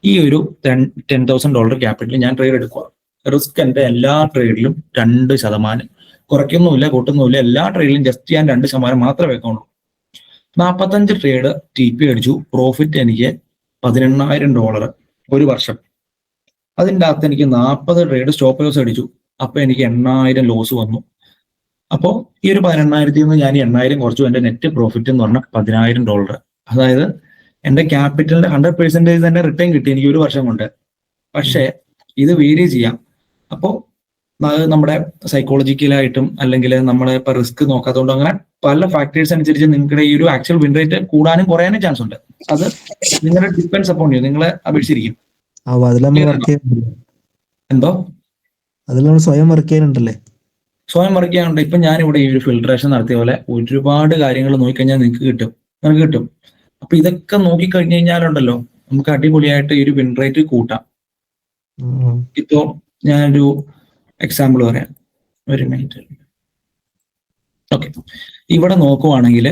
ഈ ഒരു $10,000 ക്യാപിറ്റൽ ഞാൻ ട്രേഡ് എടുക്കുക. റിസ്ക് എന്റെ എല്ലാ ട്രേഡിലും 2%, കുറയ്ക്കൊന്നുമില്ല കൂട്ടുന്നുമില്ല. എല്ലാ ട്രേഡിലും ജസ്റ്റ് ഞാൻ 2% മാത്രമേ വെക്കുള്ളൂ. 45 ട്രേഡ് TP അടിച്ചു. പ്രോഫിറ്റ് എനിക്ക് $18,000 ഒരു വർഷം. അതിൻ്റെ അകത്ത് എനിക്ക് 40 ട്രേഡ് സ്റ്റോപ്പ് ലോസ് അടിച്ചു. അപ്പൊ എനിക്ക് 8,000 ലോസ് വന്നു. അപ്പോൾ ഈ ഒരു 18,000 നിന്ന് ഞാൻ 8,000 കുറച്ചു. എന്റെ നെറ്റ് പ്രോഫിറ്റ് എന്ന് പറഞ്ഞാൽ $10,000. അതായത് എന്റെ ക്യാപിറ്റലിന്റെ 100% തന്നെ റിട്ടേൺ കിട്ടി എനിക്ക് ഒരു വർഷം കൊണ്ട്. പക്ഷേ ഇത് വേരി ചെയ്യാം. അപ്പോൾ നമ്മുടെ സൈക്കോളജിക്കലായിട്ടും അല്ലെങ്കിൽ നമ്മളെ ഇപ്പൊ റിസ്ക് നോക്കാത്തതുകൊണ്ട് അങ്ങനെ പല ഫാക്ടേഴ്സ് അനുസരിച്ച് നിങ്ങളുടെ ഈ ഒരു ആക്ച്വൽ വിൻ റേറ്റ് കൂടാനും കുറയാനും ചാൻസ് ഉണ്ട്. അത് നിങ്ങളുടെ ഡിപ്പെൻസ് അപ്പോൺ ചെയ്യും, നിങ്ങളെ അപേക്ഷിച്ചിരിക്കും. എന്തോ അതിൽ നമ്മൾ സ്വയം വർക്ക് ചെയ്യാനുണ്ടല്ലേ? സ്വയം വർക്ക് ചെയ്യാനുണ്ട്. ഇപ്പൊ ഞാനിവിടെ ഈ ഒരു ഫിൽട്രേഷൻ നടത്തിയ പോലെ ഒരുപാട് കാര്യങ്ങൾ നോക്കിക്കഴിഞ്ഞാൽ നിങ്ങൾക്ക് കിട്ടും. അപ്പൊ ഇതൊക്കെ നോക്കിക്കഴിഞ്ഞു കഴിഞ്ഞാലുണ്ടല്ലോ നമുക്ക് അടിപൊളിയായിട്ട് ഈ ഒരു വിൻ റേറ്റ് കൂട്ടാം. ഇപ്പോ ഞാനൊരു എക്സാമ്പിൾ പറയാം, ഒരു മിനിറ്റ്. ഓക്കെ, ഇവിടെ നോക്കുവാണെങ്കിൽ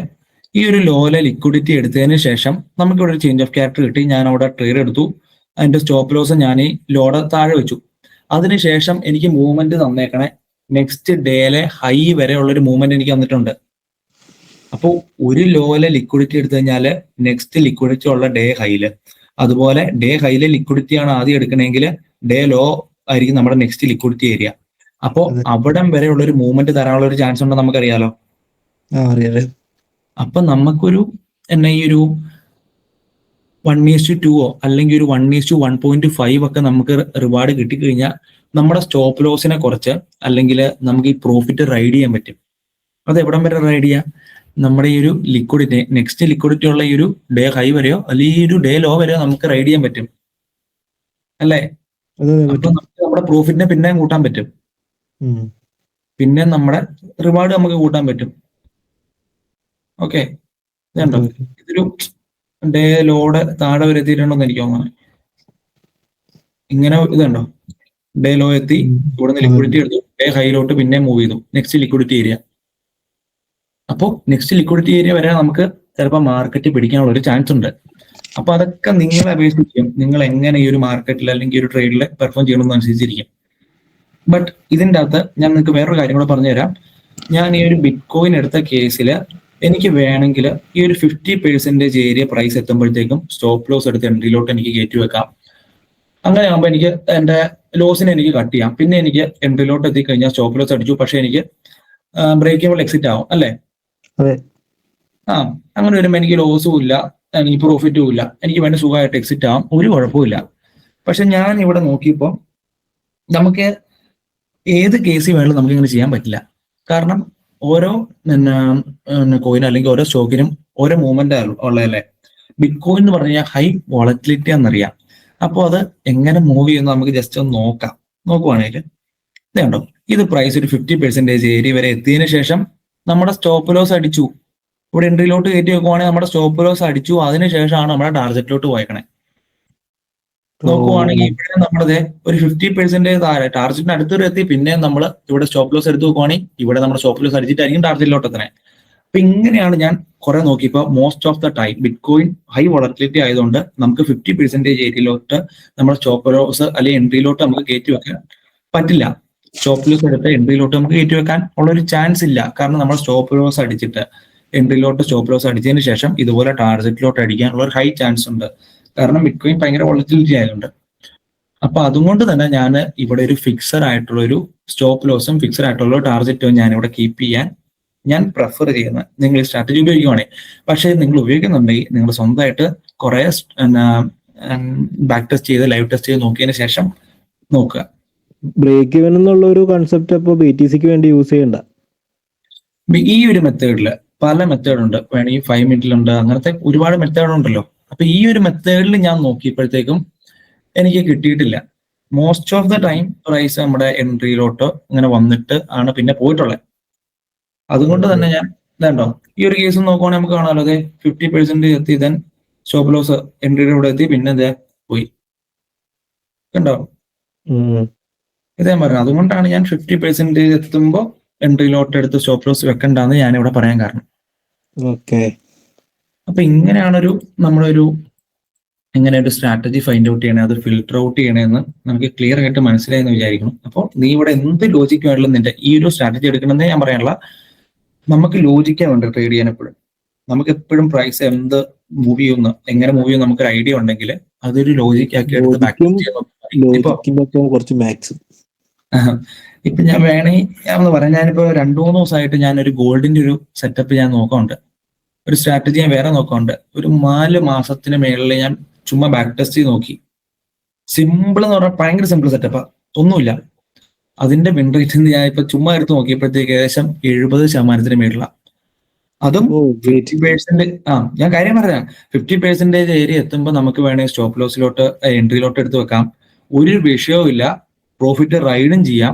ഈ ഒരു ലോല ലിക്വിഡിറ്റി എടുത്തതിന് ശേഷം നമുക്കിവിടെ ഒരു ചേഞ്ച് ഓഫ് ക്യാരക്ടർ കിട്ടി. ഞാൻ അവിടെ ട്രേഡ് എടുത്തു. അതിന്റെ സ്റ്റോപ്പ് ലോസ് ഞാൻ ഈ ലോഡ് താഴെ വെച്ചു. അതിനുശേഷം എനിക്ക് മൂവ്മെന്റ് തന്നേക്കണേ നെക്സ്റ്റ് ഡേയിലെ ഹൈ വരെ ഉള്ളൊരു മൂവ്മെന്റ് എനിക്ക് തന്നിട്ടുണ്ട്. അപ്പോൾ ഒരു ലോയിലെ ലിക്വിഡിറ്റി എടുത്തു കഴിഞ്ഞാൽ നെക്സ്റ്റ് ലിക്വിഡിറ്റി ഉള്ള ഡേ ഹൈയില്, അതുപോലെ ഡേ ഹൈയിലെ ലിക്വിഡിറ്റി ആണ് ആദ്യം എടുക്കണമെങ്കിൽ ഡേ ലോ ആയിരിക്കും നമ്മുടെ നെക്സ്റ്റ് ലിക്വിഡിറ്റി ഏരിയ. അപ്പോൾ അവിടം വരെ ഉള്ള ഒരു മൂവ്മെന്റ് തരാനുള്ള ഒരു ചാൻസ് ഉണ്ടെന്ന് നമുക്കറിയാലോ. അപ്പൊ നമുക്കൊരു ഈ ഒരു 1:2 അല്ലെങ്കിൽ ഒരു 1:1.5 ഒക്കെ നമുക്ക് റിവാർഡ് കിട്ടിക്കഴിഞ്ഞാൽ നമ്മുടെ സ്റ്റോപ്പ് ലോസിനെ കുറച്ച് അല്ലെങ്കിൽ നമുക്ക് ഈ പ്രോഫിറ്റ് റൈഡ് ചെയ്യാൻ പറ്റും. അത് എവിടം വരെ റൈഡ് ചെയ്യാം? നമ്മുടെ ഈ ഒരു ലിക്വിഡിറ്റി, നെക്സ്റ്റ് ലിക്വിഡിറ്റി ഉള്ള ഈ ഒരു ഡേ ഹൈ വരെയോ അല്ലെങ്കിൽ ഈ ഒരു ഡേ ലോ വരെയോ നമുക്ക് റൈഡ് ചെയ്യാൻ പറ്റും അല്ലേ? അപ്പൊ നമുക്ക് നമ്മുടെ പ്രോഫിറ്റിനെ പിന്നെയും കൂട്ടാൻ പറ്റും, പിന്നെ നമ്മുടെ റിവാർഡ് നമുക്ക് കൂട്ടാൻ പറ്റും. ഓക്കെ, ഇതുണ്ടോ? ഇതൊരു ഡേ ലോഡ് താഴെ വരെ എത്തിയിട്ടുണ്ടോന്ന് എനിക്ക് തോന്നുന്നു. ഇങ്ങനെ ഇതുണ്ടോ, ഡേ ലോ എത്തി, ഇവിടുന്ന് ലിക്വിഡിറ്റി എടുത്തു, ഡേ ഹൈയിലോട്ട് പിന്നെ മൂവ് ചെയ്തു, നെക്സ്റ്റ് ലിക്വിഡിറ്റി ഏരിയ. അപ്പോൾ നെക്സ്റ്റ് ലിക്വിഡിറ്റി ഏരിയ വരെ നമുക്ക് ചിലപ്പോൾ മാർക്കറ്റ് പിടിക്കാനുള്ള ഒരു ചാൻസ് ഉണ്ട്. അപ്പൊ അതൊക്കെ നിങ്ങളെ അപേക്ഷിച്ചിരിക്കും, നിങ്ങൾ എങ്ങനെ ഈ ഒരു മാർക്കറ്റിൽ അല്ലെങ്കിൽ ഒരു ട്രേഡിൽ പെർഫോം ചെയ്യണമെന്ന് അനുസരിച്ചിരിക്കും. ബട്ട് ഇതിൻ്റെ അകത്ത് ഞാൻ നിങ്ങൾക്ക് വേറൊരു കാര്യം കൂടെ പറഞ്ഞുതരാം. ഞാൻ ഈ ഒരു ബിറ്റ് കോയിൻ എടുത്ത കേസിൽ എനിക്ക് വേണമെങ്കിൽ ഈ ഒരു 50% ഏരിയ പ്രൈസ് എത്തുമ്പോഴത്തേക്കും സ്റ്റോപ്പ് ലോസ് എടുത്ത് എൻട്രിയിലോട്ട് എനിക്ക് കയറ്റി വെക്കാം. അങ്ങനെ ആകുമ്പോൾ എനിക്ക് എന്റെ ലോസിനെ എനിക്ക് കട്ട് ചെയ്യാം. പിന്നെ എനിക്ക് എൻട്രിയിലോട്ട് എത്തിക്കഴിഞ്ഞാൽ സ്റ്റോപ്പ് ലോസ് അടിച്ചു, പക്ഷെ എനിക്ക് ബ്രേക്കബിൾ എക്സിറ്റ് ആവും അല്ലേ? അങ്ങനെ വരുമ്പോൾ എനിക്ക് ലോസും ഇല്ല, എനിക്ക് പ്രോഫിറ്റും ഇല്ല, എനിക്ക് വേണ്ട സുഖമായിട്ട് എക്സിറ്റ് ആവാം, ഒരു കുഴപ്പമില്ല. പക്ഷെ ഞാൻ ഇവിടെ നോക്കിയപ്പോൾ നമുക്ക് ഏത് കേസിൽ വേണമെങ്കിലും നമുക്ക് ഇങ്ങനെ ചെയ്യാൻ പറ്റില്ല. കാരണം ഓരോ കോയിൻ അല്ലെങ്കിൽ ഓരോ സ്റ്റോക്കിനും ഓരോ മൂവ്മെന്റ് ഉള്ളതല്ലേ. ബിറ്റ് കോയിൻ എന്ന് പറഞ്ഞു കഴിഞ്ഞാൽ ഹൈ വോളറ്റിലിറ്റി ആണെന്നറിയാം. അപ്പോൾ അത് എങ്ങനെ മൂവ് ചെയ്യുന്നു നമുക്ക് ജസ്റ്റ് ഒന്ന് നോക്കുവാണെങ്കിൽ ഇതുണ്ടോ, ഇത് പ്രൈസ് ഒരു 50% ഏരിയ വരെ എത്തിയതിനു ശേഷം നമ്മുടെ സ്റ്റോപ്പ് ലോസ് അടിച്ചു. ഇവിടെ എൻട്രിയിലോട്ട് കയറ്റി വെക്കുവാണെങ്കിൽ നമ്മുടെ സ്റ്റോപ്പ് ലോസ് അടിച്ചു, അതിനുശേഷമാണ് നമ്മുടെ ടാർഗറ്റിലോട്ട് പോയേക്കണേ. നോക്കുവാണെങ്കിൽ ഇവിടെ നമ്മളത് ഒരു 50% താഴെ ടാർഗറ്റിന് അടുത്തൊരു എത്തി, പിന്നെ നമ്മൾ ഇവിടെ സ്റ്റോപ്പ് ലോസ് എടുത്ത് നോക്കുവാണെങ്കിൽ ഇവിടെ നമ്മുടെ സ്റ്റോപ്പ് ലോസ് അടിച്ചിട്ടായിരിക്കും ടാർഗറ്റിലോട്ട് എത്തണേ. അപ്പൊ ഇങ്ങനെയാണ് ഞാൻ കുറെ നോക്കിയപ്പോൾ most of the time bit coin high volatility ആയതുകൊണ്ട് നമുക്ക് 50% ഏരിയയിലോട്ട് നമ്മുടെ സ്റ്റോപ്പ് ലോസ് അല്ലെങ്കിൽ എൻട്രിയിലോട്ട് നമുക്ക് കയറ്റി വെക്കാൻ പറ്റില്ല. സ്റ്റോപ്പ് ലോസ് എടുത്ത് എൻട്രിയിലോട്ട് നമുക്ക് കയറ്റി വെക്കാൻ ഉള്ളൊരു ചാൻസ് ഇല്ല. കാരണം നമ്മൾ സ്റ്റോപ്പ് ലോസ് അടിച്ചിട്ട് എൻട്രിയിലോട്ട് സ്റ്റോപ്പ് ലോസ് അടിച്ചതിന് ശേഷം ഇതുപോലെ ടാർഗറ്റിലോട്ട് അടിക്കാനുള്ള ഒരു ഹൈ ചാൻസ് ഉണ്ട്. കാരണം ബിറ്റ് കോയിൻ ഭയങ്കര വോളറ്റിലിറ്റി ആയതുകൊണ്ട്. അപ്പൊ അതുകൊണ്ട് തന്നെ ഞാൻ ഇവിടെ ഒരു ഫിക്സഡ് ആയിട്ടുള്ള ഒരു സ്റ്റോപ്പ് ലോസും ഫിക്സഡ് ആയിട്ടുള്ള ടാർഗറ്റും ഞാൻ ഇവിടെ കീപ്പ് ചെയ്യാൻ ഞാൻ പ്രിഫർ ചെയ്യുന്നത്. നിങ്ങൾ ഈ സ്ട്രാറ്റജി ഉപയോഗിക്കുവാണെങ്കിൽ, പക്ഷേ നിങ്ങൾ ഉപയോഗിക്കുന്നുണ്ടെങ്കിൽ നിങ്ങൾ സ്വന്തമായിട്ട് കുറെ ബാക്ക് ടെസ്റ്റ് ചെയ്ത് ലൈവ് ടെസ്റ്റ് ചെയ്ത് നോക്കിയതിന് ശേഷം നോക്കുക. ബ്രേക്ക് ഇവൻ എന്നുള്ള ഒരു കൺസെപ്റ്റ് അപ്പോൾ BTCക്ക് വേണ്ടി യൂസ് ചെയ്യണ്ട. ഈ ഒരു മെത്തേഡില് പല മെത്തേഡുണ്ട്, വേണമെങ്കിൽ 5 മിനിറ്റിലുണ്ട്, അങ്ങനത്തെ ഒരുപാട് മെത്തേഡുണ്ടല്ലോ. അപ്പൊ ഈ ഒരു മെത്തേഡിൽ ഞാൻ നോക്കിയപ്പോഴത്തേക്കും എനിക്ക് കിട്ടിയിട്ടില്ല. Most of the time price നമ്മുടെ എൻട്രിയിലോട്ട് ഇങ്ങനെ വന്നിട്ട് ആണ് പിന്നെ പോയിട്ടുള്ളത്. അതുകൊണ്ട് തന്നെ ഞാൻ ഇതുണ്ടോ, ഈ ഒരു കേസ് നോക്കുവാണെങ്കിൽ നമുക്ക് കാണാമല്ലോ, അതെ 50% എത്തി, ദെൻ സ്റ്റോപ്പ് ലോസ് എൻട്രിയുടെ ഇവിടെ എത്തി, പിന്നെ ഇതേ പോയി. കണ്ടോ? ഇത് ഞാൻ പറഞ്ഞു. അതുകൊണ്ടാണ് ഞാൻ 50% എത്തുമ്പോൾ എൻട്രി ലോട്ട് എടുത്ത് സ്റ്റോപ്പ് ലോസ് വെക്കണ്ടെന്ന് ഞാൻ ഇവിടെ പറയാൻ കാരണം. ഓക്കെ. അപ്പൊ ഇങ്ങനെയാണ് നമ്മളൊരു എങ്ങനെ ഒരു സ്ട്രാറ്റജി ഫൈൻഡ് ഔട്ട് ചെയ്യണേ, അത് ഫിൽട്ടർ ഔട്ട് ചെയ്യണമെന്ന് നമുക്ക് ക്ലിയർ ആയിട്ട് മനസ്സിലായെന്ന് വിചാരിക്കണം. അപ്പോൾ നീ ഇവിടെ എന്ത് ലോജിക്ക് വേണമെങ്കിലും നിന്റെ ഈ ഒരു സ്ട്രാറ്റജി എടുക്കണമെന്നേ ഞാൻ പറയാനുള്ള. നമുക്ക് ലോജിക്കാ വേണ്ട ട്രേഡ് ചെയ്യാൻ എപ്പോഴും. നമുക്ക് എപ്പോഴും പ്രൈസ് എന്ത് മൂവ് ചെയ്യുന്നു, എങ്ങനെ മൂവ് ചെയ്യുന്നു നമുക്കൊരു ഐഡിയ ഉണ്ടെങ്കിൽ അതൊരു ലോജിക് ആക്കി എടുത്ത് ബാക്ക് ഇപ്പൊ കുറച്ച് മാക്സ് ഇപ്പൊ ഞാൻ ഒന്ന് പറയാം. ഞാനിപ്പോ 2-3 ദിവസമായിട്ട് ഞാനൊരു ഗോൾഡിന്റെ ഒരു സെറ്റപ്പ് ഞാൻ നോക്കുന്നുണ്ട്. ഒരു സ്ട്രാറ്റജി ഞാൻ വേറെ നോക്കുന്നുണ്ട്. ഒരു 4 മാസത്തിന് മേളിൽ ഞാൻ ചുമ്മാ ബാക്ക് ടെസ്റ്റ് ചെയ്ത് നോക്കി. സിമ്പിൾ എന്ന് പറഞ്ഞാൽ ഭയങ്കര സിമ്പിൾ സെറ്റപ്പാ, ഒന്നുമില്ല. അതിന്റെ വിൻ റേറ്റ് ഞാൻ ഇപ്പൊ ചുമ്മാ എടുത്ത് നോക്കിയപ്പോഴത്തേക്ക് ഏകദേശം 70% മേളിലാണ്. അതും 50%. ഞാൻ കാര്യം പറയാം. 50% ഏരിയ എത്തുമ്പോൾ നമുക്ക് വേണമെങ്കിൽ സ്റ്റോപ്പ് ലോസിലോട്ട് എൻട്രിയിലോട്ട് എടുത്ത് വെക്കാം. ഒരു വിഷയവും ഇല്ല. പ്രോഫിറ്റ് റൈഡും ചെയ്യാം.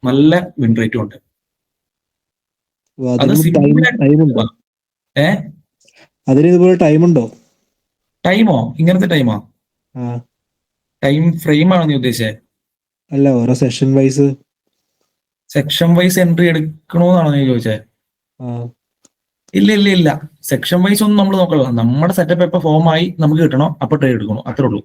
നല്ല വിൻ റേറ്റും ഉണ്ട്. അത് അതിന് ഇതുപോലെ ടൈം ഉണ്ടോ? ടൈമോ? ഇങ്ങനത്തെ ടൈമോ? ടൈം ഫ്രെയിം ആണോ നീ ഉദ്ദേശിച്ചത്? അല്ല, ഓരോ session wise. Section wise entry എടുക്കണോന്നാണോ നീ ചോദിച്ചത്? ഇല്ല. സെക്ഷൻ വൈസ് ഒന്നും നമ്മൾ നോക്കണ്ട. നമ്മുടെ സെറ്റപ്പ് എപ്പോ ഫോം ആയി നമുക്ക് കിട്ടണോ അപ്പൊ ട്രേഡ് എടുക്കണോ, അത്രേ ഉള്ളൂ.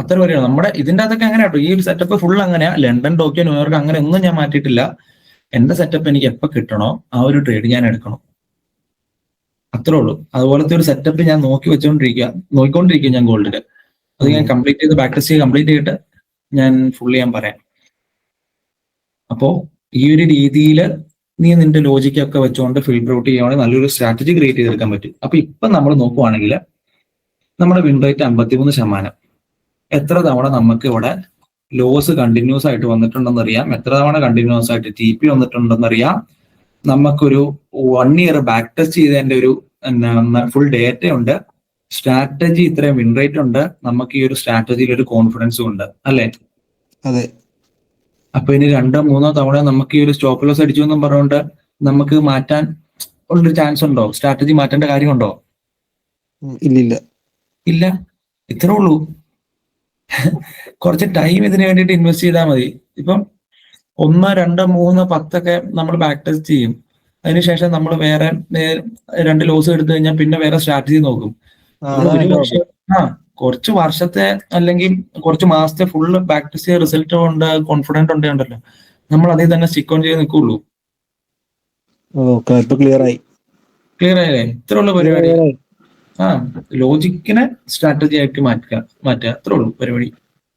അത്ര വരെയാണ് നമ്മുടെ ഇതിന്റെ അകത്തൊക്കെ. അങ്ങനെ കേട്ടോ, ഈ സെറ്റപ്പ് ഫുൾ അങ്ങനെയാ. ലണ്ടൻ, ടോക്കിയോ, ന്യൂയോർക്ക് അങ്ങനെ ഒന്നും ഞാൻ മാറ്റിയിട്ടില്ല. എന്റെ സെറ്റപ്പ് എനിക്ക് എപ്പോ കിട്ടണോ ആ ഒരു ട്രേഡ് ഞാൻ എടുക്കണം, അത്രേ ഉള്ളൂ. അതുപോലത്തെ ഒരു സെറ്റപ്പ് ഞാൻ നോക്കിക്കൊണ്ടിരിക്കുക ഞാൻ ഗോൾഡില്. അത് ഞാൻ കംപ്ലീറ്റ് ചെയ്ത് ബാക്ക് ടെസ്റ്റ് കംപ്ലീറ്റ് ചെയ്തിട്ട് ഞാൻ ഫുള്ളി ഞാൻ പറയാം. അപ്പോ ഈ ഒരു രീതിയിൽ നീ നിന്റെ ലോജിക്കൊക്കെ വെച്ചുകൊണ്ട് ഫിൽട്ടർ ഔട്ട് ചെയ്യുവാണെങ്കിൽ നല്ലൊരു സ്ട്രാറ്റജി ക്രിയേറ്റ് ചെയ്തെടുക്കാൻ പറ്റും. അപ്പൊ ഇപ്പൊ നമ്മൾ നോക്കുവാണെങ്കിൽ നമ്മുടെ വിൻ റേറ്റ് 53%. എത്ര തവണ നമുക്ക് ഇവിടെ ലോസ് കണ്ടിന്യൂസ് ആയിട്ട് വന്നിട്ടുണ്ടെന്ന് അറിയാം. എത്ര തവണ കണ്ടിന്യൂസ് ആയിട്ട് TP വന്നിട്ടുണ്ടെന്ന് അറിയാം. നമുക്കൊരു 1 ഇയർ ബാക്ക് ടെസ്റ്റ് ചെയ്തതിന്റെ ഒരു ഫുൾ ഡേറ്റ ഉണ്ട്. സ്ട്രാറ്റജി ഇത്രയും വിൻ റേറ്റ് ഉണ്ട്. നമുക്ക് ഈ ഒരു സ്ട്രാറ്റജിയിൽ ഒരു കോൺഫിഡൻസും ഉണ്ട്, അല്ലേ? അതെ. അപ്പൊ ഇനി 2-3 തവണ നമുക്ക് ഈ ഒരു സ്റ്റോപ്പ് ലോസ് അടിച്ചു എന്നും പറഞ്ഞുകൊണ്ട് നമുക്ക് മാറ്റാൻ ഉള്ളൊരു ചാൻസ് ഉണ്ടോ? സ്ട്രാറ്റജി മാറ്റേണ്ട കാര്യമുണ്ടോ? ഇല്ല. ഇത്രേ ഉള്ളൂ. കുറച്ച് ടൈം ഇതിനു വേണ്ടിയിട്ട് ഇൻവെസ്റ്റ് ചെയ്താൽ മതി. ഇപ്പം 1, 2, 3, 10 നമ്മൾ ബാക്ക് ടെസ്റ്റ് ചെയ്യും. അതിനുശേഷം നമ്മൾ വേറെ 2 ലോസ് എടുത്തു കഴിഞ്ഞാൽ പിന്നെ വേറെ സ്ട്രാറ്റജി നോക്കും. കുറച്ച് വർഷത്തെ അല്ലെങ്കിൽ കുറച്ച് മാസത്തെ ഫുള്ള് ബാക്ക് ടെസ്റ്റ് ചെയ്ത റിസൾട്ട് ഉണ്ട്, കോൺഫിഡന്റ് ഉണ്ടല്ലോ, നമ്മൾ അതിൽ തന്നെ സ്റ്റിക്ക് ഓൺ ചെയ്ത് നിൽക്കുള്ളൂ. ക്ലിയർ ആയില്ലേ? ഇത്രയുള്ള പരിപാടി. ലോജിക്കിനെ സ്ട്രാറ്റജി ആക്കി മാറ്റുക, അത്രേ ഉള്ളൂ പരിപാടി.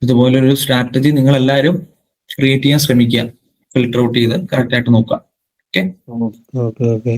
ഇതുപോലൊരു സ്ട്രാറ്റജി നിങ്ങൾ എല്ലാവരും ക്രിയേറ്റ് ചെയ്യാൻ ശ്രമിക്കുക. ഫിൽട്ടർ ഔട്ട് ചെയ്ത് കറക്റ്റ് ആയിട്ട് നോക്കുക. ഓക്കെ.